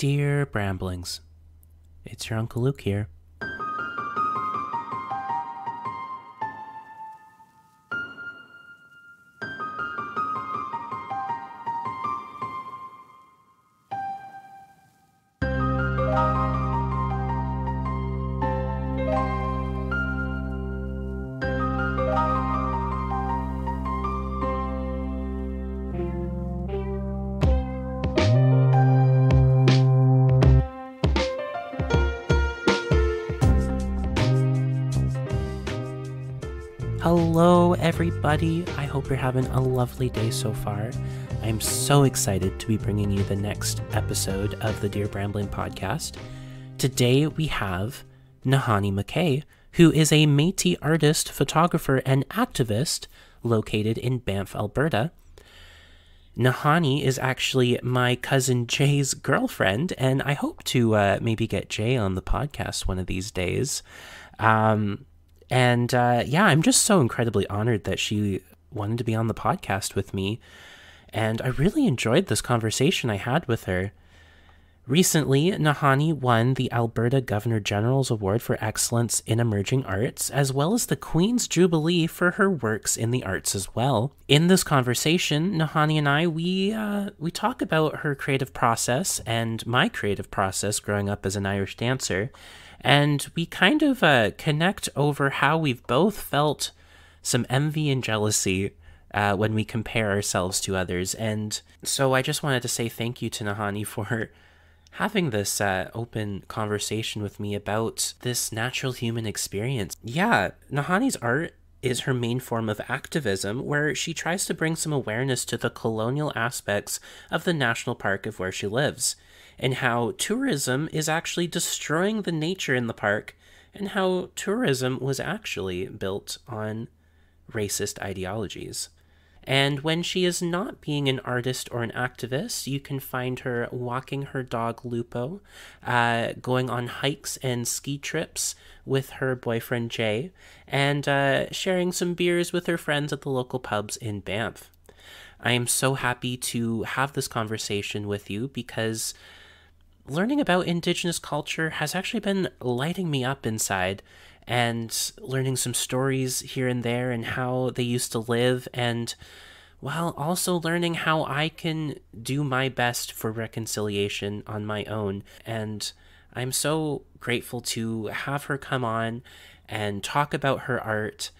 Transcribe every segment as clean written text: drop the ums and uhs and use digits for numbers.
Dear Bramblings, it's your Uncle Luke here. Hello, everybody. I hope you're having a lovely day so far. I'm so excited to be bringing you the next episode of the Dear Brambling podcast. Today we have Nahanni McKay, who is a Métis artist, photographer, and activist located in Banff, Alberta. Nahanni is actually my cousin Jay's girlfriend, and I hope to maybe get Jay on the podcast one of these days. I'm just so incredibly honored that she wanted to be on the podcast with me, and I really enjoyed this conversation I had with her. Recently, Nahanni won the Alberta Governor-General's Award for Excellence in Emerging Arts, as well as the Queen's Jubilee for her works in the arts as well. In this conversation, Nahanni and I, we talk about her creative process and my creative process growing up as an Irish dancer, and we kind of connect over how we've both felt some envy and jealousy when we compare ourselves to others. And so I just wanted to say thank you to Nahanni for having this open conversation with me about this natural human experience. Yeah, Nahanni's art is her main form of activism, where she tries to bring some awareness to the colonial aspects of the national park of where she lives, and how tourism is actually destroying the nature in the park, and how tourism was actually built on racist ideologies. And when she is not being an artist or an activist, you can find her walking her dog Lupo, going on hikes and ski trips with her boyfriend Jay, and sharing some beers with her friends at the local pubs in Banff. I am so happy to have this conversation with you because learning about Indigenous culture has actually been lighting me up inside, and learning some stories here and there and how they used to live, and while also learning how I can do my best for reconciliation on my own. And I'm so grateful to have her come on and talk about her art.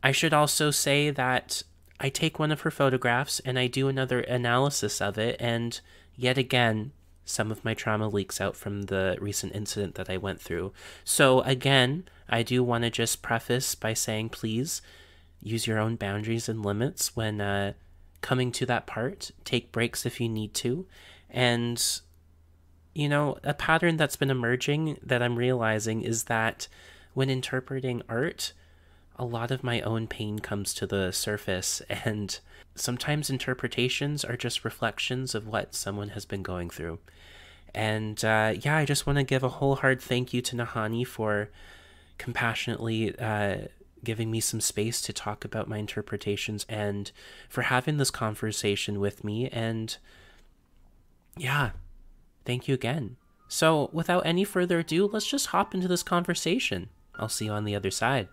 I should also say that I take one of her photographs and I do another analysis of it, and yet again, some of my trauma leaks out from the recent incident that I went through. So again, I do want to just preface by saying, please use your own boundaries and limits when coming to that part. Take breaks if you need to. And, you know, a pattern that's been emerging that I'm realizing is that when interpreting art, a lot of my own pain comes to the surface, and sometimes interpretations are just reflections of what someone has been going through. And I just want to give a whole hard thank you to Nahanni for compassionately giving me some space to talk about my interpretations, and for having this conversation with me. And yeah, thank you again. So without any further ado, let's just hop into this conversation. I'll see you on the other side.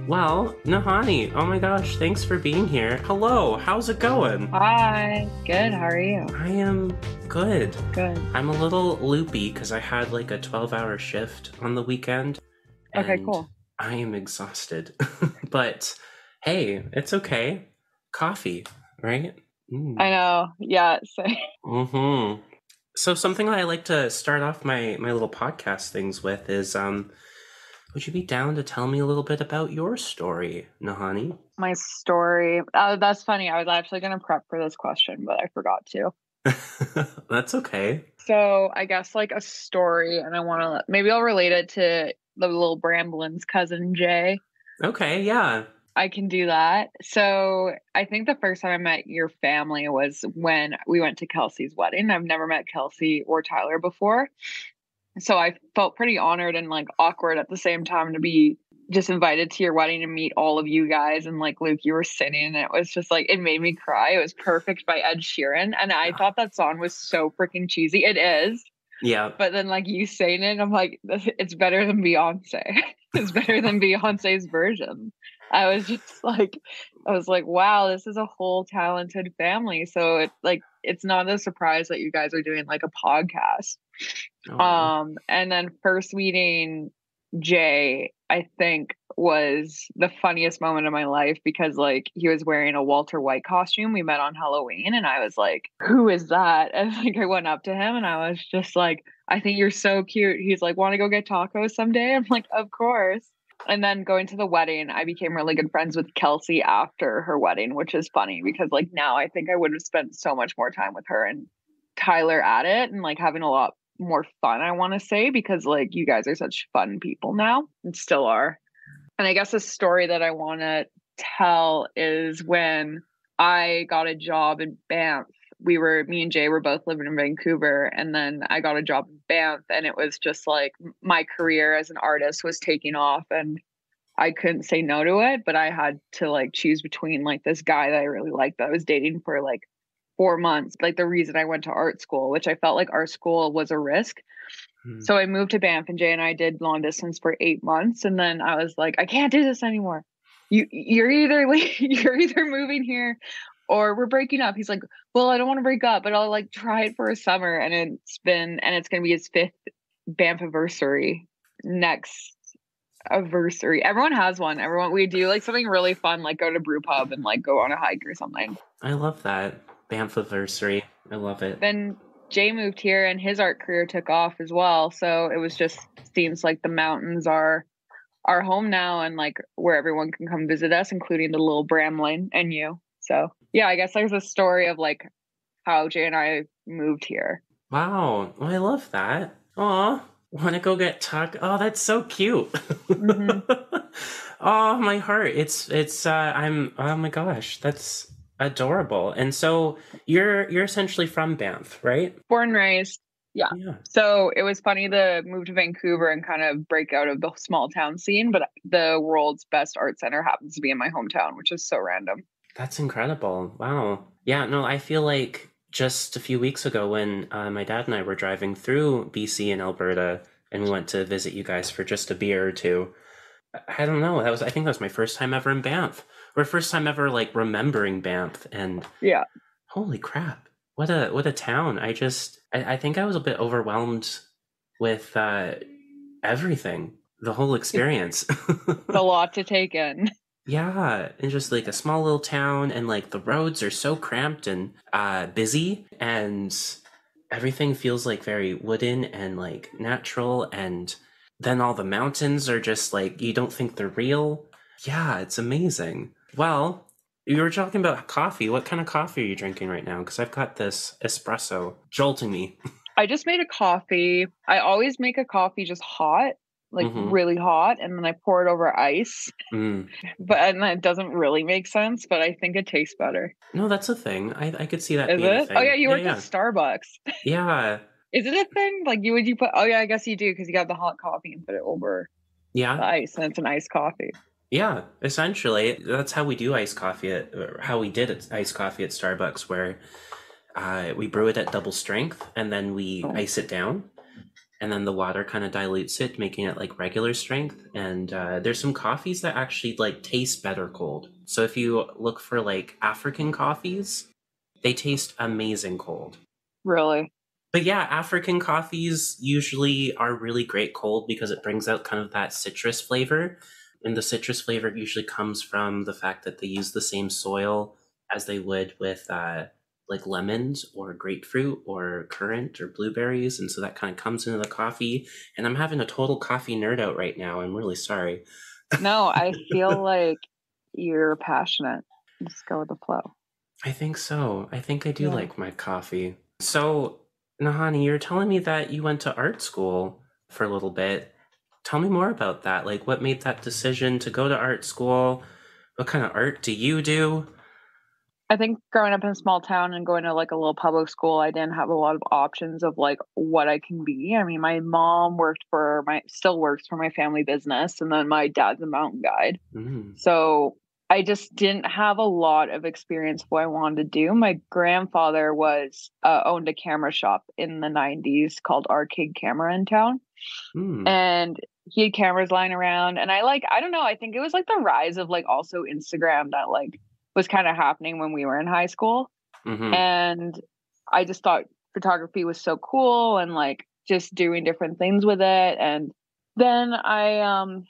Well, Nahanni, oh my gosh, thanks for being here. Hello, how's it going? Hi, good, how are you? I am good. Good. I'm a little loopy because I had like a 12-hour shift on the weekend. Okay, And cool. I am exhausted. But hey, it's okay. Coffee, right? I know, yeah, same. Mm-hmm. So something that I like to start off my little podcast things with is would you be down to tell me a little bit about your story, Nahanni? My story, that's funny. I was actually going to prep for this question, but I forgot to. That's okay. So I guess like a story, and I want to, maybe I'll relate it to the little Bramblin's cousin Jay. Okay, yeah. I can do that. So I think the first time I met your family was when we went to Kelsey's wedding. I've never met Kelsey or Tyler before. So I felt pretty honored and like awkward at the same time to be just invited to your wedding and meet all of you guys. And like Luke, you were singing, and it was just like, it made me cry. It was Perfect by Ed Sheeran. And I thought that song was so freaking cheesy. It is. Yeah. But then like you saying it, I'm like, it's better than Beyonce. It's better than Beyonce's version. I was like, wow, this is a whole talented family. So it's not a surprise that you guys are doing like a podcast. And then first meeting Jay, I think was the funniest moment of my life because like he was wearing a Walter White costume. We met on Halloween and I was like, who is that? And like I went up to him and I was just like, I think you're so cute. He's like, want to go get tacos someday? I'm like, of course. And then going to the wedding, I became really good friends with Kelsey after her wedding, which is funny because like now I think I would have spent so much more time with her and Tyler at it and like having a lot more fun, I want to say, because like you guys are such fun people now and still are. And I guess a story that I want to tell is when I got a job in Banff. Me and Jay were both living in Vancouver, and then I got a job in Banff, and it was just like my career as an artist was taking off, and I couldn't say no to it, but I had to like choose between like this guy that I really liked that I was dating for like 4 months, like the reason I went to art school, which I felt like art school was a risk. So I moved to Banff, and Jay and I did long distance for 8 months, and then I was like, I can't do this anymore. You're either moving here or we're breaking up. He's like, well, I don't want to break up, but I'll like try it for a summer. And it's going to be his 5th Banff anniversary next anniversary. Everyone has one. We do like something really fun, like go to brew pub and like go on a hike or something. I love that. Banff anniversary. I love it. Then Jay moved here and his art career took off as well. So it was just seems like the mountains are our home now and like where everyone can come visit us, including the little Bramlin and you. So yeah, I guess there's a story of like how Jay and I moved here. Wow. Well, I love that. Aw, want to go get tuck? Oh, that's so cute. Mm-hmm. Oh, my heart. Oh my gosh, that's adorable. And so you're essentially from Banff, right? Born and raised. Yeah. So it was funny to move to Vancouver and kind of break out of the small town scene, but the world's best art center happens to be in my hometown, which is so random. That's incredible. Wow. Yeah, no, I feel like just a few weeks ago when my dad and I were driving through BC and Alberta and we went to visit you guys for just a beer or two. I don't know. I think that was my first time ever in Banff, or first time ever like remembering Banff. And yeah, holy crap, what a town! I think I was a bit overwhelmed with everything, the whole experience. It's a lot to take in. Yeah, and just like a small little town, and like the roads are so cramped and busy, and everything feels like very wooden and like natural, and then all the mountains are just like, you don't think they're real. Yeah, it's amazing. Well, you were talking about coffee. What kind of coffee are you drinking right now? Because I've got this espresso jolting me. I just made a coffee. I always make a coffee just hot, like really hot, and then I pour it over ice. And that doesn't really make sense, but I think it tastes better. No, that's a thing. I could see that being a thing. Oh yeah, you work at Starbucks. Yeah. Is it a thing? Like would you put? Oh yeah, I guess you do because you got the hot coffee and put it over the ice, and it's an iced coffee. Yeah, essentially, that's how we do iced coffee how we did iced coffee at Starbucks, where we brew it at double strength and then we ice it down, and then the water kind of dilutes it, making it like regular strength. And there's some coffees that actually like taste better cold. So if you look for like African coffees, they taste amazing cold. Really? But yeah, African coffees usually are really great cold because it brings out kind of that citrus flavor. And the citrus flavor usually comes from the fact that they use the same soil as they would with like lemons or grapefruit or currant or blueberries. And so that kind of comes into the coffee. And I'm having a total coffee nerd out right now. I'm really sorry. No, I feel like you're passionate. Just go with the flow. I think so. I think I do like my coffee. So, Nahanni, you're telling me that you went to art school for a little bit. Tell me more about that. Like, what made that decision to go to art school? What kind of art do you do? I think growing up in a small town and going to like a little public school, I didn't have a lot of options of like what I can be. I mean, my mom still works for my family business, and then my dad's a mountain guide. Mm. So I just didn't have a lot of experience what I wanted to do. My grandfather owned a camera shop in the 90s called Arcade Camera in town. Mm. And he had cameras lying around. And I don't know, I think it was like the rise of like also Instagram that like was kind of happening when we were in high school. Mm-hmm. And I just thought photography was so cool and like just doing different things with it. And then I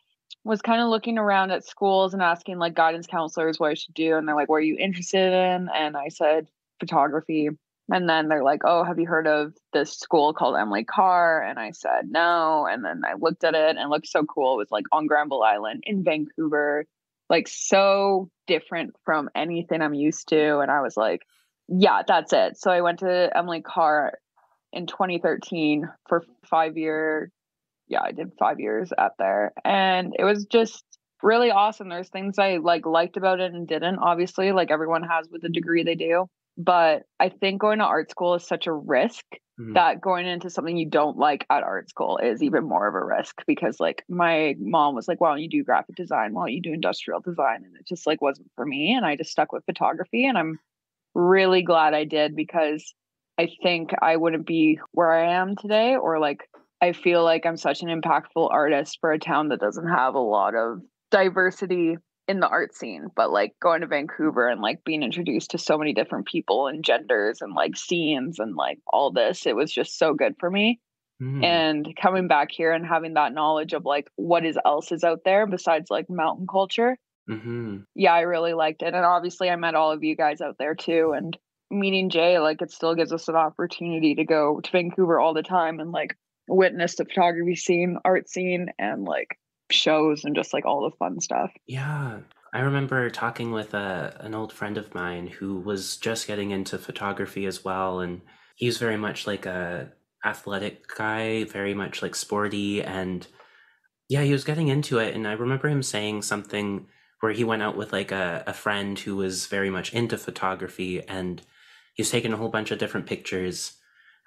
was kind of looking around at schools and asking like guidance counselors what I should do. And they're like, what are you interested in? And I said photography. And then they're like, oh, have you heard of this school called Emily Carr? And I said no. And then I looked at it and it looked so cool. It was like on Granville Island in Vancouver, like so different from anything I'm used to. And I was like, yeah, that's it. So I went to Emily Carr in 2013 for 5 year. Yeah, I did 5 years up there, and it was just really awesome. There's things I liked about it and didn't. Obviously, like everyone has with the degree they do, but I think going to art school is such a risk Mm-hmm. that going into something you don't like at art school is even more of a risk, because like my mom was like, why don't you do graphic design? Why don't you do industrial design? And it just like wasn't for me, and I just stuck with photography, and I'm really glad I did, because I think I wouldn't be where I am today, or like I feel like I'm such an impactful artist for a town that doesn't have a lot of diversity in the art scene. But like going to Vancouver and like being introduced to so many different people and genders and like scenes and like all this, it was just so good for me. Mm-hmm. And coming back here and having that knowledge of like else is out there besides like mountain culture, Mm-hmm. yeah, I really liked it. And obviously I met all of you guys out there too. And meeting Jay, like it still gives us an opportunity to go to Vancouver all the time and like witness the photography scene, art scene, and like shows and just like all the fun stuff. Yeah. I remember talking with an old friend of mine who was just getting into photography as well, and he was very much like a athletic guy, very much like sporty, and yeah, he was getting into it. And I remember him saying something where he went out with like a friend who was very much into photography, and he was taking a whole bunch of different pictures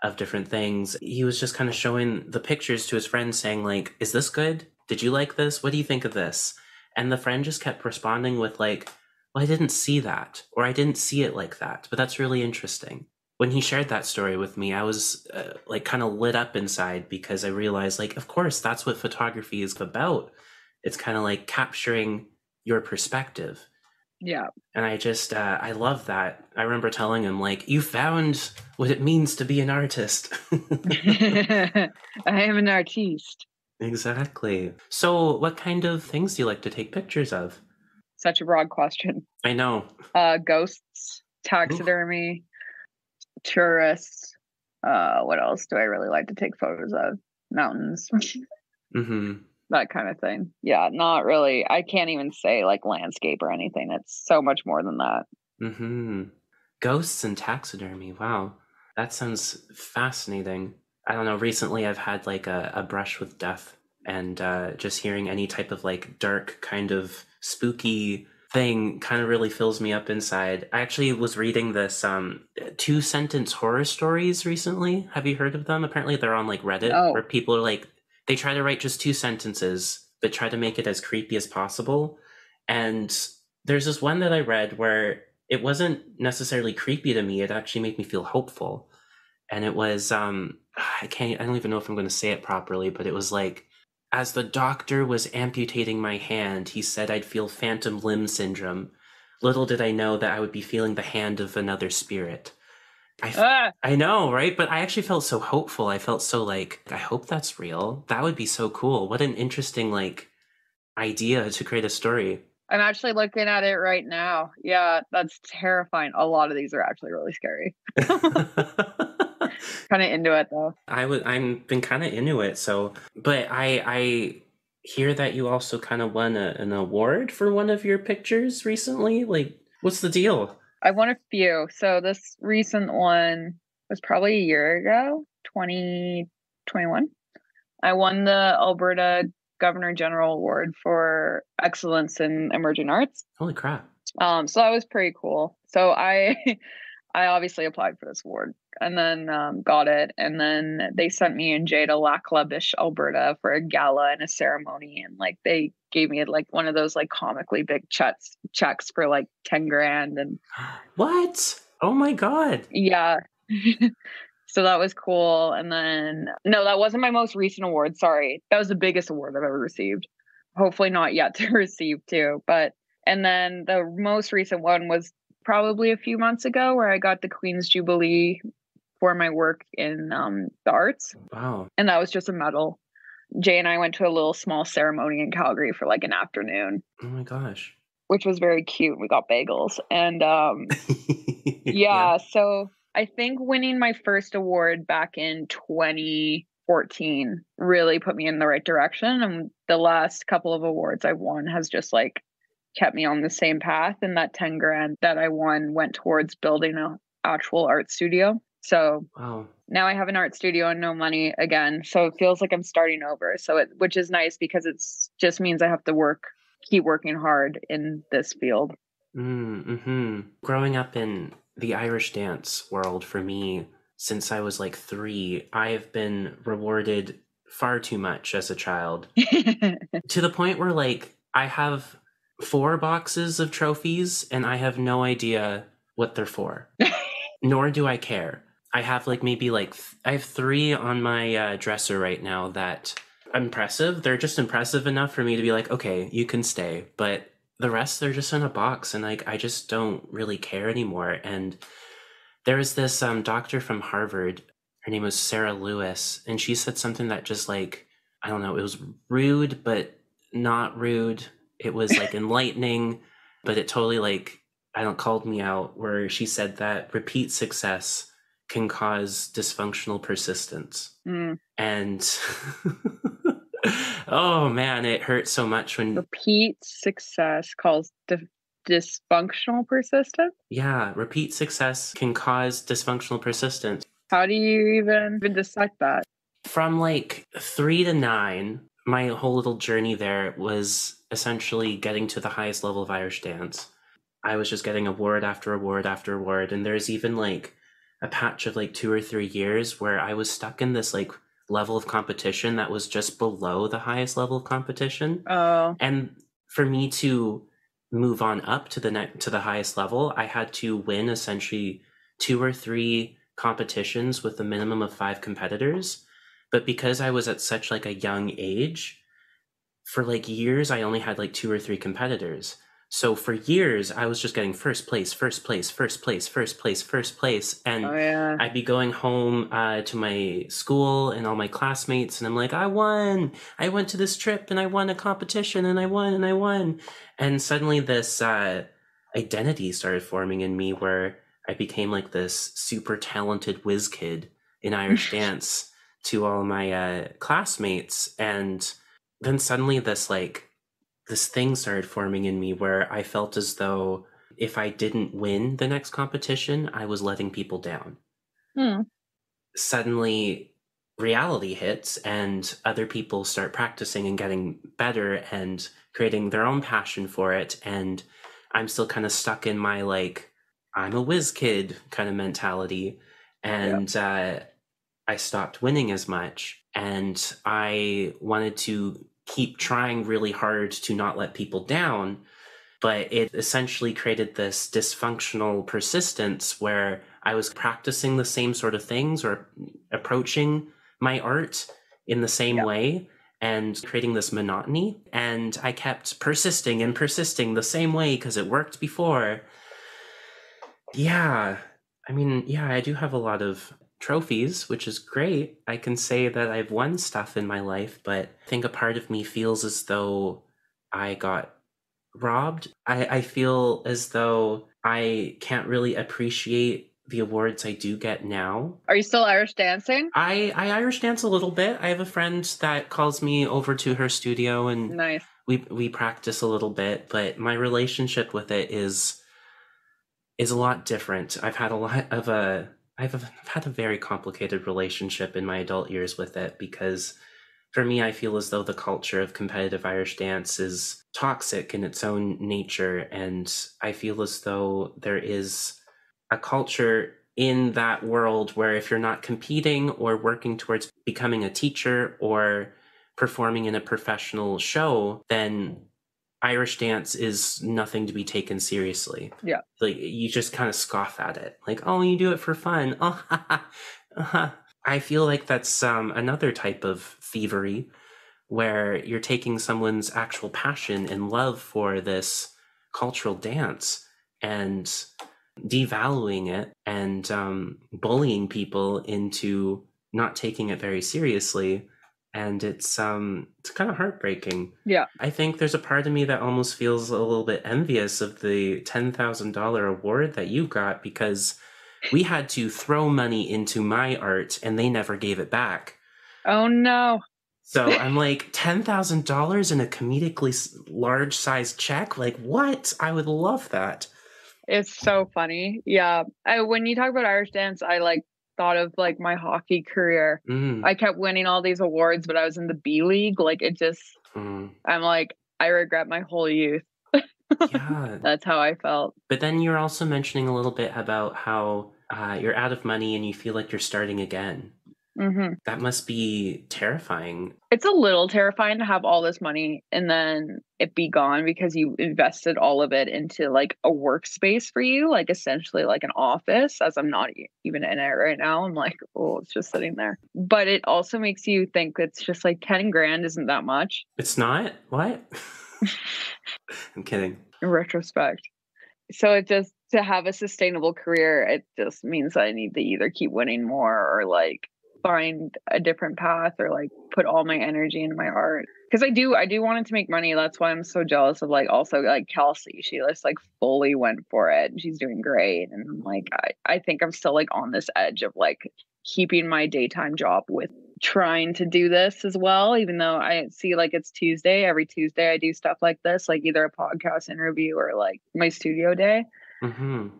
of different things. He was just kind of showing the pictures to his friends saying like, is this good? Did you like this? What do you think of this? And the friend just kept responding with like, well, I didn't see that, or I didn't see it like that, but that's really interesting. When he shared that story with me, I was like kind of lit up inside, because I realized like, of course, that's what photography is about. It's kind of like capturing your perspective. Yeah. And I love that. I remember telling him, like, you found what it means to be an artist. I am an artiste. Exactly. So, what kind of things do you like to take pictures of? Such a broad question. I know. Ghosts, taxidermy, tourists. What else do I really like to take photos of? Mountains. Mm-hmm. That kind of thing. Yeah, not really. I can't even say like landscape or anything. It's so much more than that. Mm-hmm. Ghosts and taxidermy. Wow. That sounds fascinating. I don't know. Recently, I've had like a brush with death, and just hearing any type of like dark kind of spooky thing kind of really fills me up inside. I actually was reading this 2 sentence horror stories recently. Have you heard of them? Apparently, they're on like Reddit, Oh, where people are like, they try to write just 2 sentences, but try to make it as creepy as possible. And there's this one that I read where it wasn't necessarily creepy to me. It actually made me feel hopeful. And it was I don't even know if I'm going to say it properly, but it was like, as the doctor was amputating my hand, he said I'd feel phantom limb syndrome. Little did I know that I would be feeling the hand of another spirit. I know, right? But I actually felt so hopeful. I felt so like, I hope that's real. That would be so cool. What an interesting like idea to create a story. I'm actually looking at it right now. Yeah, that's terrifying. A lot of these are actually really scary. Kind of into it though. I'm been kind of into it. So, but I hear that you also kind of won an award for one of your pictures recently. Like, what's the deal? I won a few. So this recent one was probably a year ago, 2021. I won the Alberta Governor General Award for Excellence in Emerging Arts. Holy crap. So that was pretty cool. So I I obviously applied for this award and then got it. And then they sent me and Jay to Lac-La-Biche, Alberta for a gala and a ceremony. And like they gave me like one of those like comically big checks for like 10 grand. And what? Oh my God. yeah. So that was cool. And then, no, that wasn't my most recent award. Sorry. That was the biggest award I've ever received. Hopefully not yet to receive too. But, and then the most recent one was probably a few months ago where I got the Queen's Jubilee for my work in the arts. Wow. And that was just a medal. Jay and I went to a little small ceremony in Calgary for like an afternoon. Oh my gosh. Which was very cute. We got bagels. And Yeah. So I think winning my first award back in 2014 really put me in the right direction. And the last couple of awards I've won has just like kept me on the same path. And that 10 grand that I won went towards building an actual art studio. So wow. Now I have an art studio and no money again. So it feels like I'm starting over. Which is nice because it's just means I have to keep working hard in this field. Mm-hmm. Growing up in the Irish dance world for me, since I was like 3, I have been rewarded far too much as a child. To the point where like I have 4 boxes of trophies and I have no idea what they're for. Nor do I care. I have like maybe like I have 3 on my dresser right now that are impressive. They're just impressive enough for me to be like, okay, you can stay. But the rest, they're just in a box, and like I just don't really care anymore. And there was this doctor from Harvard. Her name was Sarah Lewis, and she said something that just like, I don't know, it was rude, but not rude. It was like enlightening, but it totally like, called me out, where she said that repeat success can cause dysfunctional persistence. And oh man, it hurt so much when repeat success calls dysfunctional persistence. Yeah, repeat success can cause dysfunctional persistence. How do you even dissect that? From like 3 to 9, my whole little journey there was essentially getting to the highest level of Irish dance. I was just getting award after award after award, and there's even like a patch of like 2 or 3 years where I was stuck in this like level of competition that was just below the highest level of competition. Oh. And for me to move on up to the highest level, I had to win essentially 2 or 3 competitions with a minimum of 5 competitors. But because I was at such like a young age, for like years I only had like 2 or 3 competitors. So for years I was just getting first place, and I'd be going home to my school and all my classmates, and I'm like, I won! I went to this trip and I won a competition and I won. And suddenly this identity started forming in me where I became like this super talented whiz kid in Irish dance to all my classmates. And then suddenly this thing started forming in me where I felt as though if I didn't win the next competition, I was letting people down. Suddenly reality hits and other people start practicing and getting better and creating their own passion for it. And I'm still kind of stuck in my like, I'm a whiz kid kind of mentality. And I stopped winning as much. And I wanted to keep trying really hard to not let people down, but it essentially created this dysfunctional persistence where I was practicing the same sort of things or approaching my art in the same way and creating this monotony. And I kept persisting the same way because it worked before. I do have a lot of trophies, which is great. I can say that I've won stuff in my life, but I think a part of me feels as though I got robbed. I feel as though I can't really appreciate the awards I do get now. Are you still Irish dancing? I Irish dance a little bit. I have a friend that calls me over to her studio and nice. we practice a little bit, but my relationship with it is a lot different. I've had a very complicated relationship in my adult years with it because For me, I feel as though the culture of competitive Irish dance is toxic in its own nature, and I feel as though there is a culture in that world where if you're not competing or working towards becoming a teacher or performing in a professional show, then Irish dance is nothing to be taken seriously. Yeah. Like, you just kind of scoff at it. Like, oh, you do it for fun. Oh, ha, ha, ha. I feel like that's another type of thievery where you're taking someone's actual passion and love for this cultural dance and devaluing it and bullying people into not taking it very seriously. And it's kind of heartbreaking. Yeah. I think there's a part of me that almost feels a little bit envious of the $10,000 award that you got, because we had to throw money into my art and they never gave it back. Oh no. So I'm like, $10,000 in a comedically large size check? Like, what? I would love that. It's so funny. Yeah. When you talk about Irish dance, I like thought of like my hockey career. I kept winning all these awards, but I was in the B League. Like, it just, I'm like, I regret my whole youth. Yeah. That's how I felt. But then you're also mentioning a little bit about how you're out of money and you feel like you're starting again. That must be terrifying. It's a little terrifying to have all this money and then it be gone because you invested all of it into like a workspace for you, like essentially like an office, as I'm not even in it right now. I'm like, oh, it's just sitting there. But it also makes you think it's just like 10 grand isn't that much. It's not? What? I'm kidding. In retrospect. So it just, to have a sustainable career, it just means I need to either keep winning more or like find a different path or like put all my energy into my art, because I do want it to make money. That's why I'm so jealous of like also like Kelsey. She just like fully went for it and she's doing great, and I'm like, I think I'm still like on this edge of like keeping my daytime job with trying to do this as well, even though I see like it's Tuesday. Every Tuesday I do stuff like this, like either a podcast interview or like my studio day.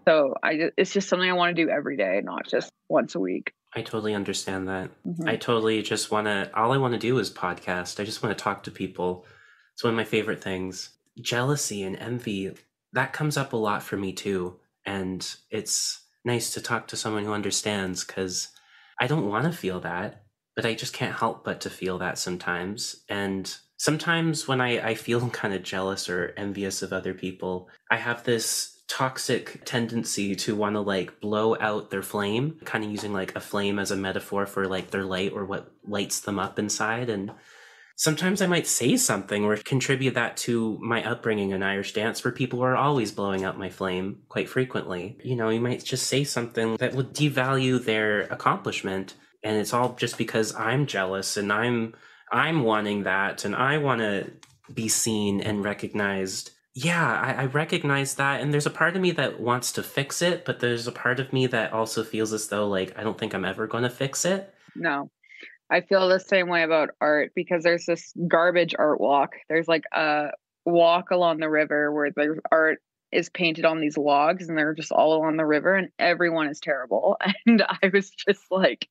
So it's just something I want to do every day, not just once a week. I totally understand that. I totally just want to, all I want to do is podcast. I just want to talk to people. It's one of my favorite things. Jealousy and envy, that comes up a lot for me too. And it's nice to talk to someone who understands, because I don't want to feel that, but I just can't help but to feel that sometimes. And sometimes when I feel kind of jealous or envious of other people, I have this toxic tendency to want to like blow out their flame, kind of using like a flame as a metaphor for like their light or what lights them up inside. And sometimes I might say something or contribute that to my upbringing in Irish dance, where people are always blowing out my flame quite frequently. You know, you might just say something that would devalue their accomplishment, and it's all just because I'm jealous and I'm wanting that and I want to be seen and recognized. Yeah, I recognize that, and there's a part of me that wants to fix it, but there's a part of me that also feels as though like I don't think I'm ever going to fix it. No, I feel the same way about art, because there's this garbage art walk. There's like a walk along the river where the art is painted on these logs and they're just all along the river and everyone is terrible. And I was just like,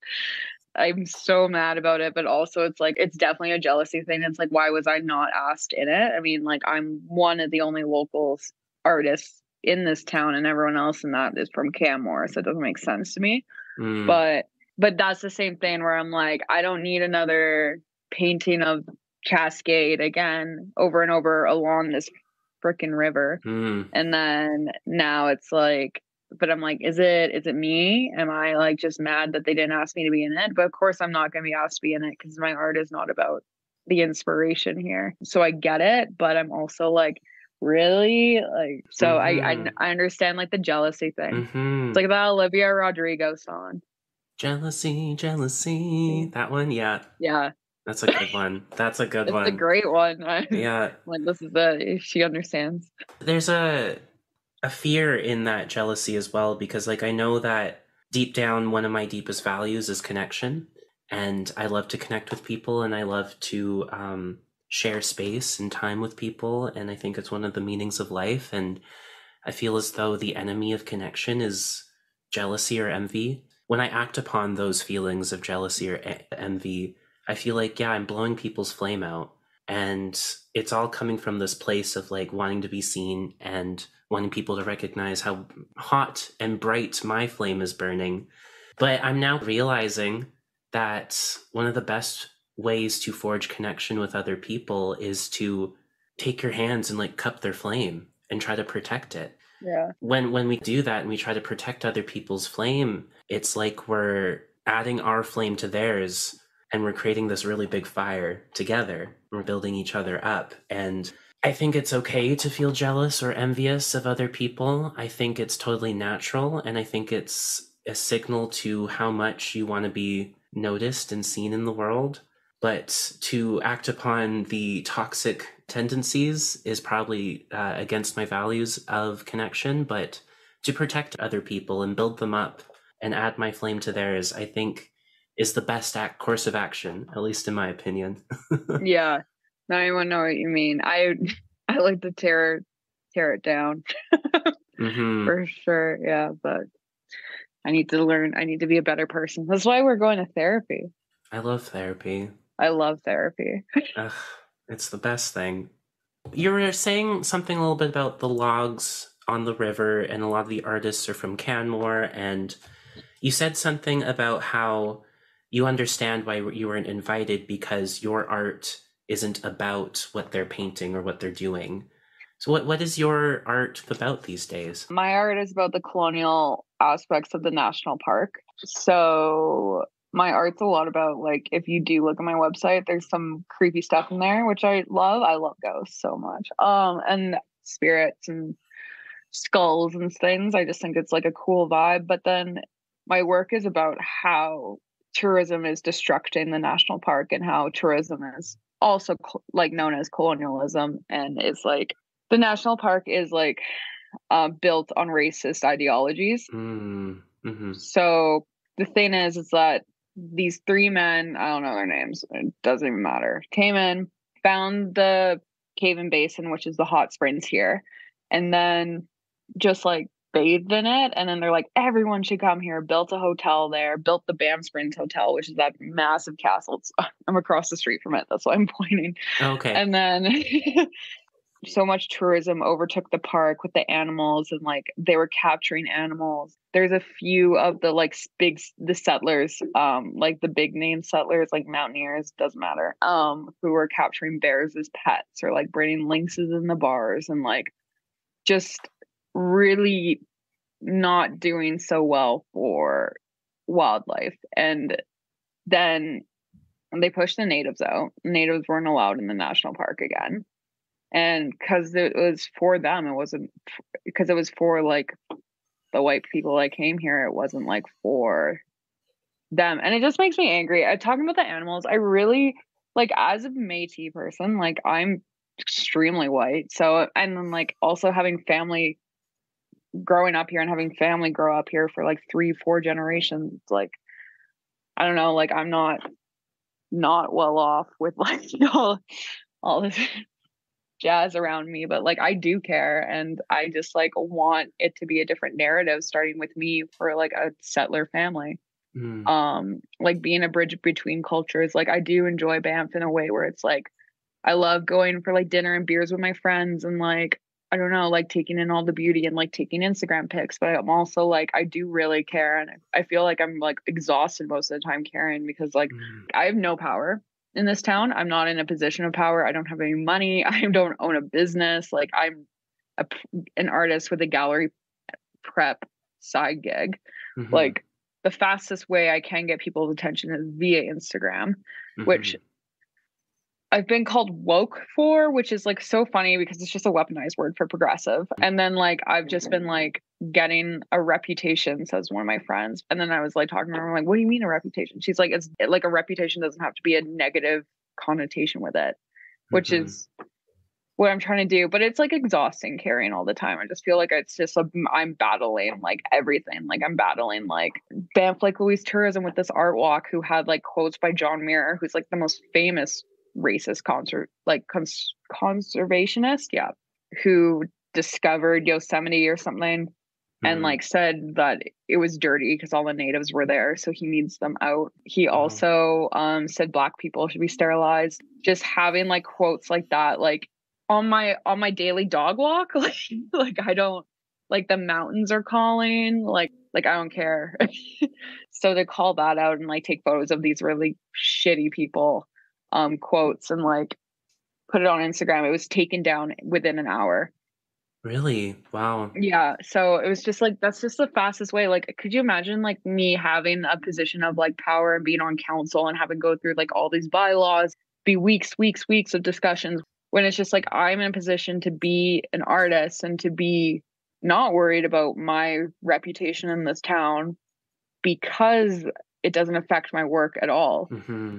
I'm so mad about it, but also it's like, it's definitely a jealousy thing. It's like, why was I not asked in it? I mean, like, I'm one of the only local artists in this town and everyone else in that is from Canmore, so it doesn't make sense to me. But that's the same thing where I'm like, I don't need another painting of Cascade again over and over along this freaking river. And then now it's like, but I'm like, is it me? Am I like just mad that they didn't ask me to be in it? But of course I'm not going to be asked to be in it because my art is not about the inspiration here. So I get it, but I'm also like, really? Like, so I understand like the jealousy thing. It's like that Olivia Rodrigo song. Jealousy, jealousy. That one? Yeah. Yeah. That's a good one. That's a good one. It's a great one. Yeah. Like, this is if she understands. There's a fear in that jealousy as well, because like I know that deep down one of my deepest values is connection, and I love to connect with people and I love to share space and time with people, and I think it's one of the meanings of life. And I feel as though the enemy of connection is jealousy or envy. When I act upon those feelings of jealousy or envy, I feel like, yeah, I'm blowing people's flame out. And it's all coming from this place of like wanting to be seen and wanting people to recognize how hot and bright my flame is burning. But I'm now realizing that one of the best ways to forge connection with other people is to take your hands and like cup their flame and try to protect it. Yeah. When we do that and we try to protect other people's flame, it's like we're adding our flame to theirs and we're creating this really big fire together. We're building each other up. And I think it's okay to feel jealous or envious of other people. I think it's totally natural. And I think it's a signal to how much you want to be noticed and seen in the world. But to act upon the toxic tendencies is probably against my values of connection. But to protect other people and build them up and add my flame to theirs, I think is the best course of action, at least in my opinion. Yeah. Now I know what you mean. I like to tear it down for sure. Yeah, but I need to learn. I need to be a better person. That's why we're going to therapy. I love therapy. I love therapy. Ugh, it's the best thing. You were saying something a little bit about the logs on the river, and a lot of the artists are from Canmore, and you said something about how you understand why you weren't invited because your art isn't about what they're painting or what they're doing. So what is your art about these days? My art is about the colonial aspects of the national park. So my art's a lot about, like, if you do look at my website, there's some creepy stuff in there, which I love. I love ghosts so much. And spirits and skulls and things. I just think it's like a cool vibe. But then my work is about how tourism is destructing the national park and how tourism is also like known as colonialism, and it's like the national park is like built on racist ideologies. So the thing is that these three men, I don't know their names, it doesn't even matter, came in, found the cave and basin, which is the hot springs here, and then just like bathed in it. And then they're like, everyone should come here, built a hotel there, built the Banff Springs Hotel, which is that massive castle. I'm across the street from it, that's why I'm pointing. Okay. And then so much tourism overtook the park with the animals, and like they were capturing animals. There's a few of the like the settlers, like the big name settlers, like mountaineers, doesn't matter, who were capturing bears as pets or like bringing lynxes in the bars, and like just really not doing so well for wildlife. And then they pushed the natives out. Natives weren't allowed in the national park again. And because it was for them, it wasn't because it was for like the white people that came here. It wasn't like for them. And it just makes me angry. Talking about the animals, I really like, as a Métis person, like I'm extremely white. So, and then like also having family growing up here and having family grow up here for like 3-4 generations, like I don't know, like I'm not well off with like all this jazz around me, but like I do care, and I just like want it to be a different narrative starting with me for like a settler family. Like being a bridge between cultures. Like I do enjoy Banff in a way where it's like I love going for like dinner and beers with my friends, and like I don't know, like taking in all the beauty and like taking Instagram pics. But I'm also like, I do really care, and I feel like I'm like exhausted most of the time caring, because like I have no power in this town. I'm not in a position of power. I don't have any money. I don't own a business. Like I'm an artist with a gallery prep side gig. Like the fastest way I can get people's attention is via Instagram, which I've been called woke for, which is like so funny because it's just a weaponized word for progressive. And then like I've just been like getting a reputation, says one of my friends. And then I was like talking to her, I'm like, what do you mean a reputation? She's like, it's like a reputation doesn't have to be a negative connotation with it, which is what I'm trying to do. But it's like exhausting carrying all the time. I just feel like it's just I'm battling like everything. Like I'm battling like Banff Lake Louise Tourism with this art walk, who had like quotes by John Muir, who's like the most famous racist conservationist, who discovered Yosemite or something. and like said that it was dirty because all the natives were there, so he needs them out. He also said black people should be sterilized. Just having like quotes like that, like on my daily dog walk, like I don't, like the mountains are calling, like I don't care. So to call that out and like take photos of these really shitty people quotes and like put it on Instagram, it was taken down within an hour. Really? Wow. Yeah. So it was just like, that's just the fastest way. Like, could you imagine like me having a position of like power and being on council and having to go through like all these bylaws, be weeks of discussions, when it's just like I'm in a position to be an artist and to be not worried about my reputation in this town because it doesn't affect my work at all.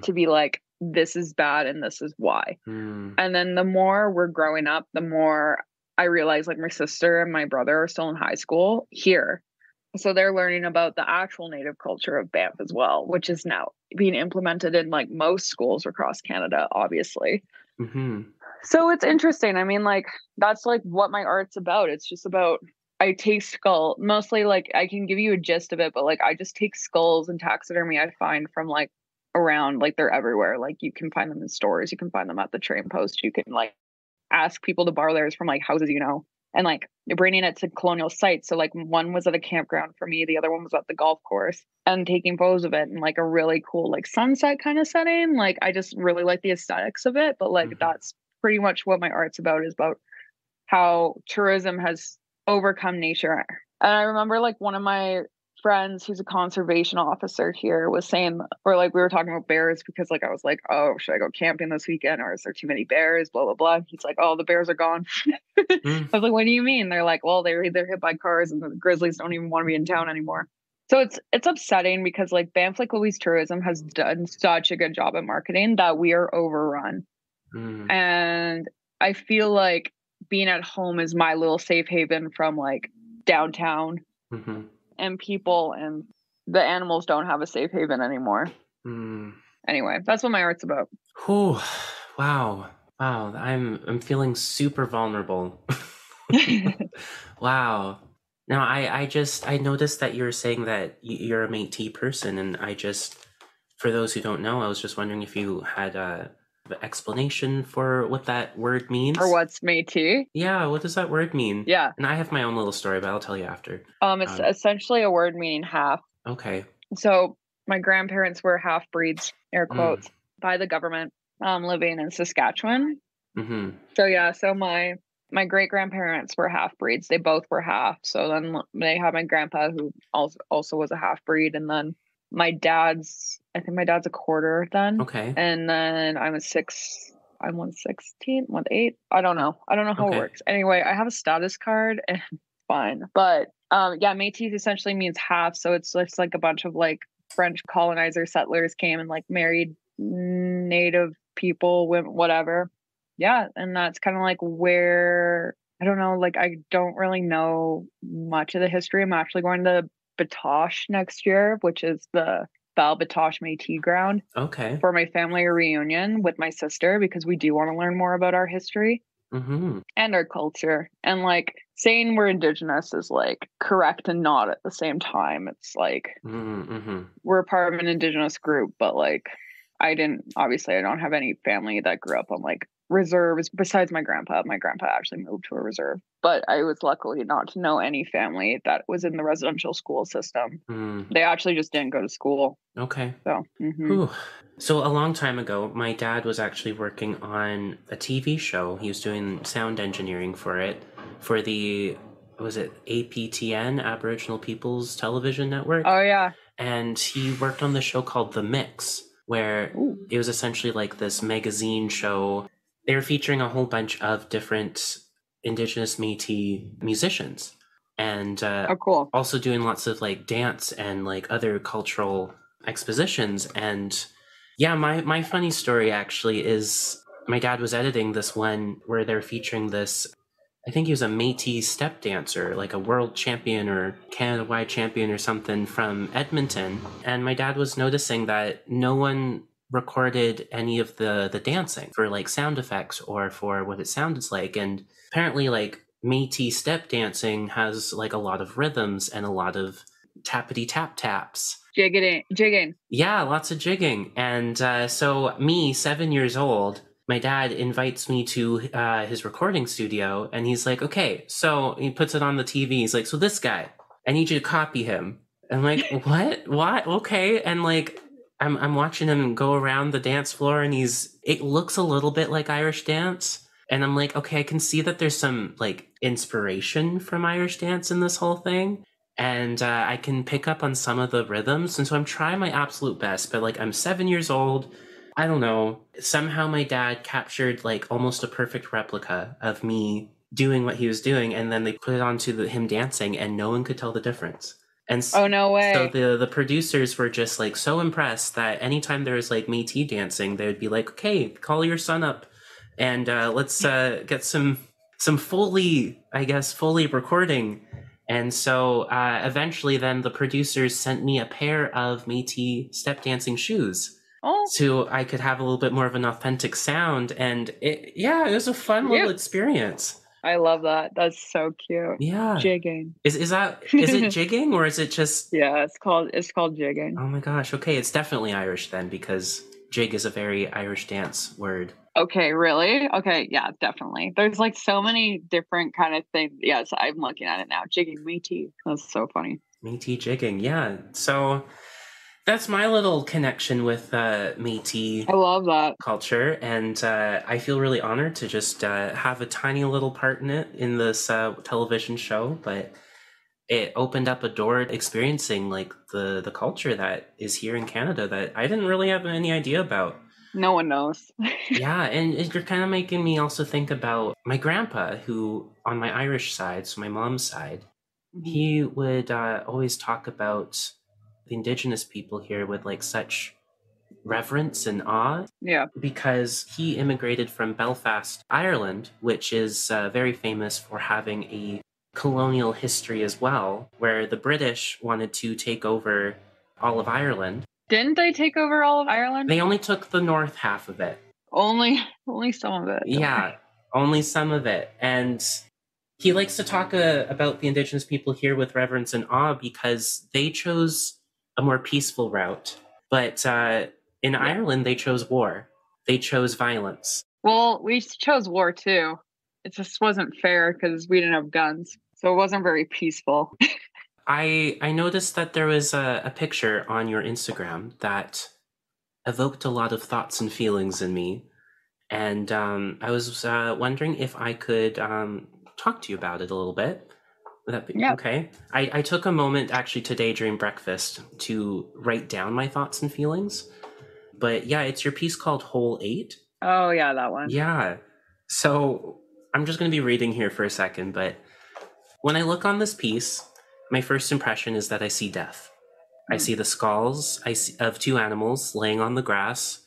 To be like, this is bad and this is why. And then the more we're growing up, the more I realize like my sister and my brother are still in high school here. So they're learning about the actual native culture of Banff as well, which is now being implemented in like most schools across Canada, obviously. So it's interesting. I mean, like, that's like what my art's about. It's just about, I take skull, mostly like I can give you a gist of it, but like I just take skulls and taxidermy I find from like around, like they're everywhere. Like you can find them in stores, you can find them at the train post, you can like ask people to borrow theirs from like houses, you know, and like bringing it to colonial sites. So like one was at a campground for me, the other one was at the golf course, and taking photos of it in like a really cool like sunset kind of setting. Like I just really like the aesthetics of it, but like that's pretty much what my art's about, is about how tourism has overcome nature. And I remember like one of my friends who's a conservation officer here was saying, or like we were talking about bears, because like I was like, oh, should I go camping this weekend, or is there too many bears, blah blah blah. He's like, oh, the bears are gone. I was like, what do you mean? They're like, well, they're either hit by cars and the grizzlies don't even want to be in town anymore. So it's upsetting because like Banff Lake Louise Tourism has done such a good job at marketing that we are overrun. And I feel like being at home is my little safe haven from like downtown and people, and the animals don't have a safe haven anymore. Anyway, that's what my art's about. Whew. Wow. I'm feeling super vulnerable. Wow. Now I noticed that you're saying that you're a Métis person, and for those who don't know, I was just wondering if you had an explanation for what that word means. Or what's Métis? Yeah, what does that word mean? Yeah. And I have my own little story, but I'll tell you after. It's essentially a word meaning half. Okay. So my grandparents were half breeds, air quotes, by the government, living in Saskatchewan. So yeah, so my great grandparents were half breeds. They both were half. So then they had my grandpa, who also was a half breed, and then I think my dad's a quarter then. Okay. And then I'm 1/16, 1/8. I don't know how it works. Anyway, I have a status card and it's fine. But yeah, Métis essentially means half. So it's just like a bunch of like French colonizer settlers came and like married native people, whatever. Yeah. And that's kind of like where, I don't know, like I don't really know much of the history. I'm actually going to Batoche next year, which is the Batoche Métis ground. Okay. For my family reunion with my sister, because we do want to learn more about our history and our culture. And like saying we're Indigenous is like correct and not at the same time. It's like we're part of an Indigenous group, but like I don't have any family that grew up on like reserves besides my grandpa. My grandpa actually moved to a reserve, but I was lucky not to know any family that was in the residential school system. They actually just didn't go to school. Okay. So So a long time ago, my dad was actually working on a TV show. He was doing sound engineering for it, for was it APTN, Aboriginal Peoples Television Network? Oh yeah. And he worked on the show called The Mix, where it was essentially like this magazine show. They were featuring a whole bunch of different Indigenous Métis musicians, and cool. Also doing lots of like dance and like other cultural expositions. And yeah, my funny story actually is my dad was editing this one where they're featuring this, I think he was a Métis step dancer, like a world champion or Canada-wide champion or something from Edmonton. And my dad was noticing that no one recorded any of the dancing for like sound effects or for what it sounded like. And apparently like Métis step dancing has like a lot of rhythms and a lot of tappity tap taps. Jigging. Yeah, lots of jigging. And so me, 7 years old, my dad invites me to his recording studio, and he's like, okay, so he puts it on the TV. He's like, so this guy, I need you to copy him. I'm like, what? Okay. And like, I'm watching him go around the dance floor, and it looks a little bit like Irish dance. And I'm like, okay, I can see that there's some like inspiration from Irish dance in this whole thing. And I can pick up on some of the rhythms. And so I'm trying my absolute best, but like I'm 7 years old. I don't know. Somehow my dad captured like almost a perfect replica of me doing what he was doing. And then they put it onto him dancing, and no one could tell the difference. And Oh, no so way. the producers were just like so impressed that anytime there was like Métis dancing, they would be like, okay, call your son up and let's get some Foley, I guess, Foley recording. And so eventually then the producers sent me a pair of Métis step dancing shoes Oh, so I could have a little bit more of an authentic sound. And it was a fun little yeah. experience. I love that. That's so cute. Yeah. Jigging. Is it jigging, or is it just... Yeah, it's called jigging. Oh my gosh. Okay, it's definitely Irish then, because jig is a very Irish dance word. Okay, really? Okay, yeah, definitely. There's like so many different kind of things. Yes, I'm looking at it now. Jigging Métis. That's so funny. Métis jigging, yeah. So that's my little connection with Métis I love that. culture, and I feel really honored to just have a tiny little part in it in this television show. But it opened up a door experiencing like the culture that is here in Canada that I didn't really have any idea about. No one knows. Yeah, and you're kind of making me also think about my grandpa, who on my Irish side, so my mom's side, he would always talk about the Indigenous people here with like such reverence and awe. Yeah. Because he immigrated from Belfast, Ireland, which is very famous for having a colonial history as well, where the British wanted to take over all of Ireland. Didn't they take over all of Ireland? They only took the north half of it. Only some of it. Yeah, only some of it. And he likes to talk about the Indigenous people here with reverence and awe because they chose a more peaceful route. But in Ireland, they chose war. They chose violence. Well, we chose war too. It just wasn't fair because we didn't have guns. So it wasn't very peaceful. I noticed that there was a picture on your Instagram that evoked a lot of thoughts and feelings in me. And I was wondering if I could talk to you about it a little bit. Would that be okay? I took a moment actually today during breakfast to write down my thoughts and feelings. But yeah, it's your piece called Whole 8. Oh, yeah, that one. Yeah. So I'm just going to be reading here for a second, but when I look on this piece, my first impression is that I see death. I see the skulls of two animals laying on the grass,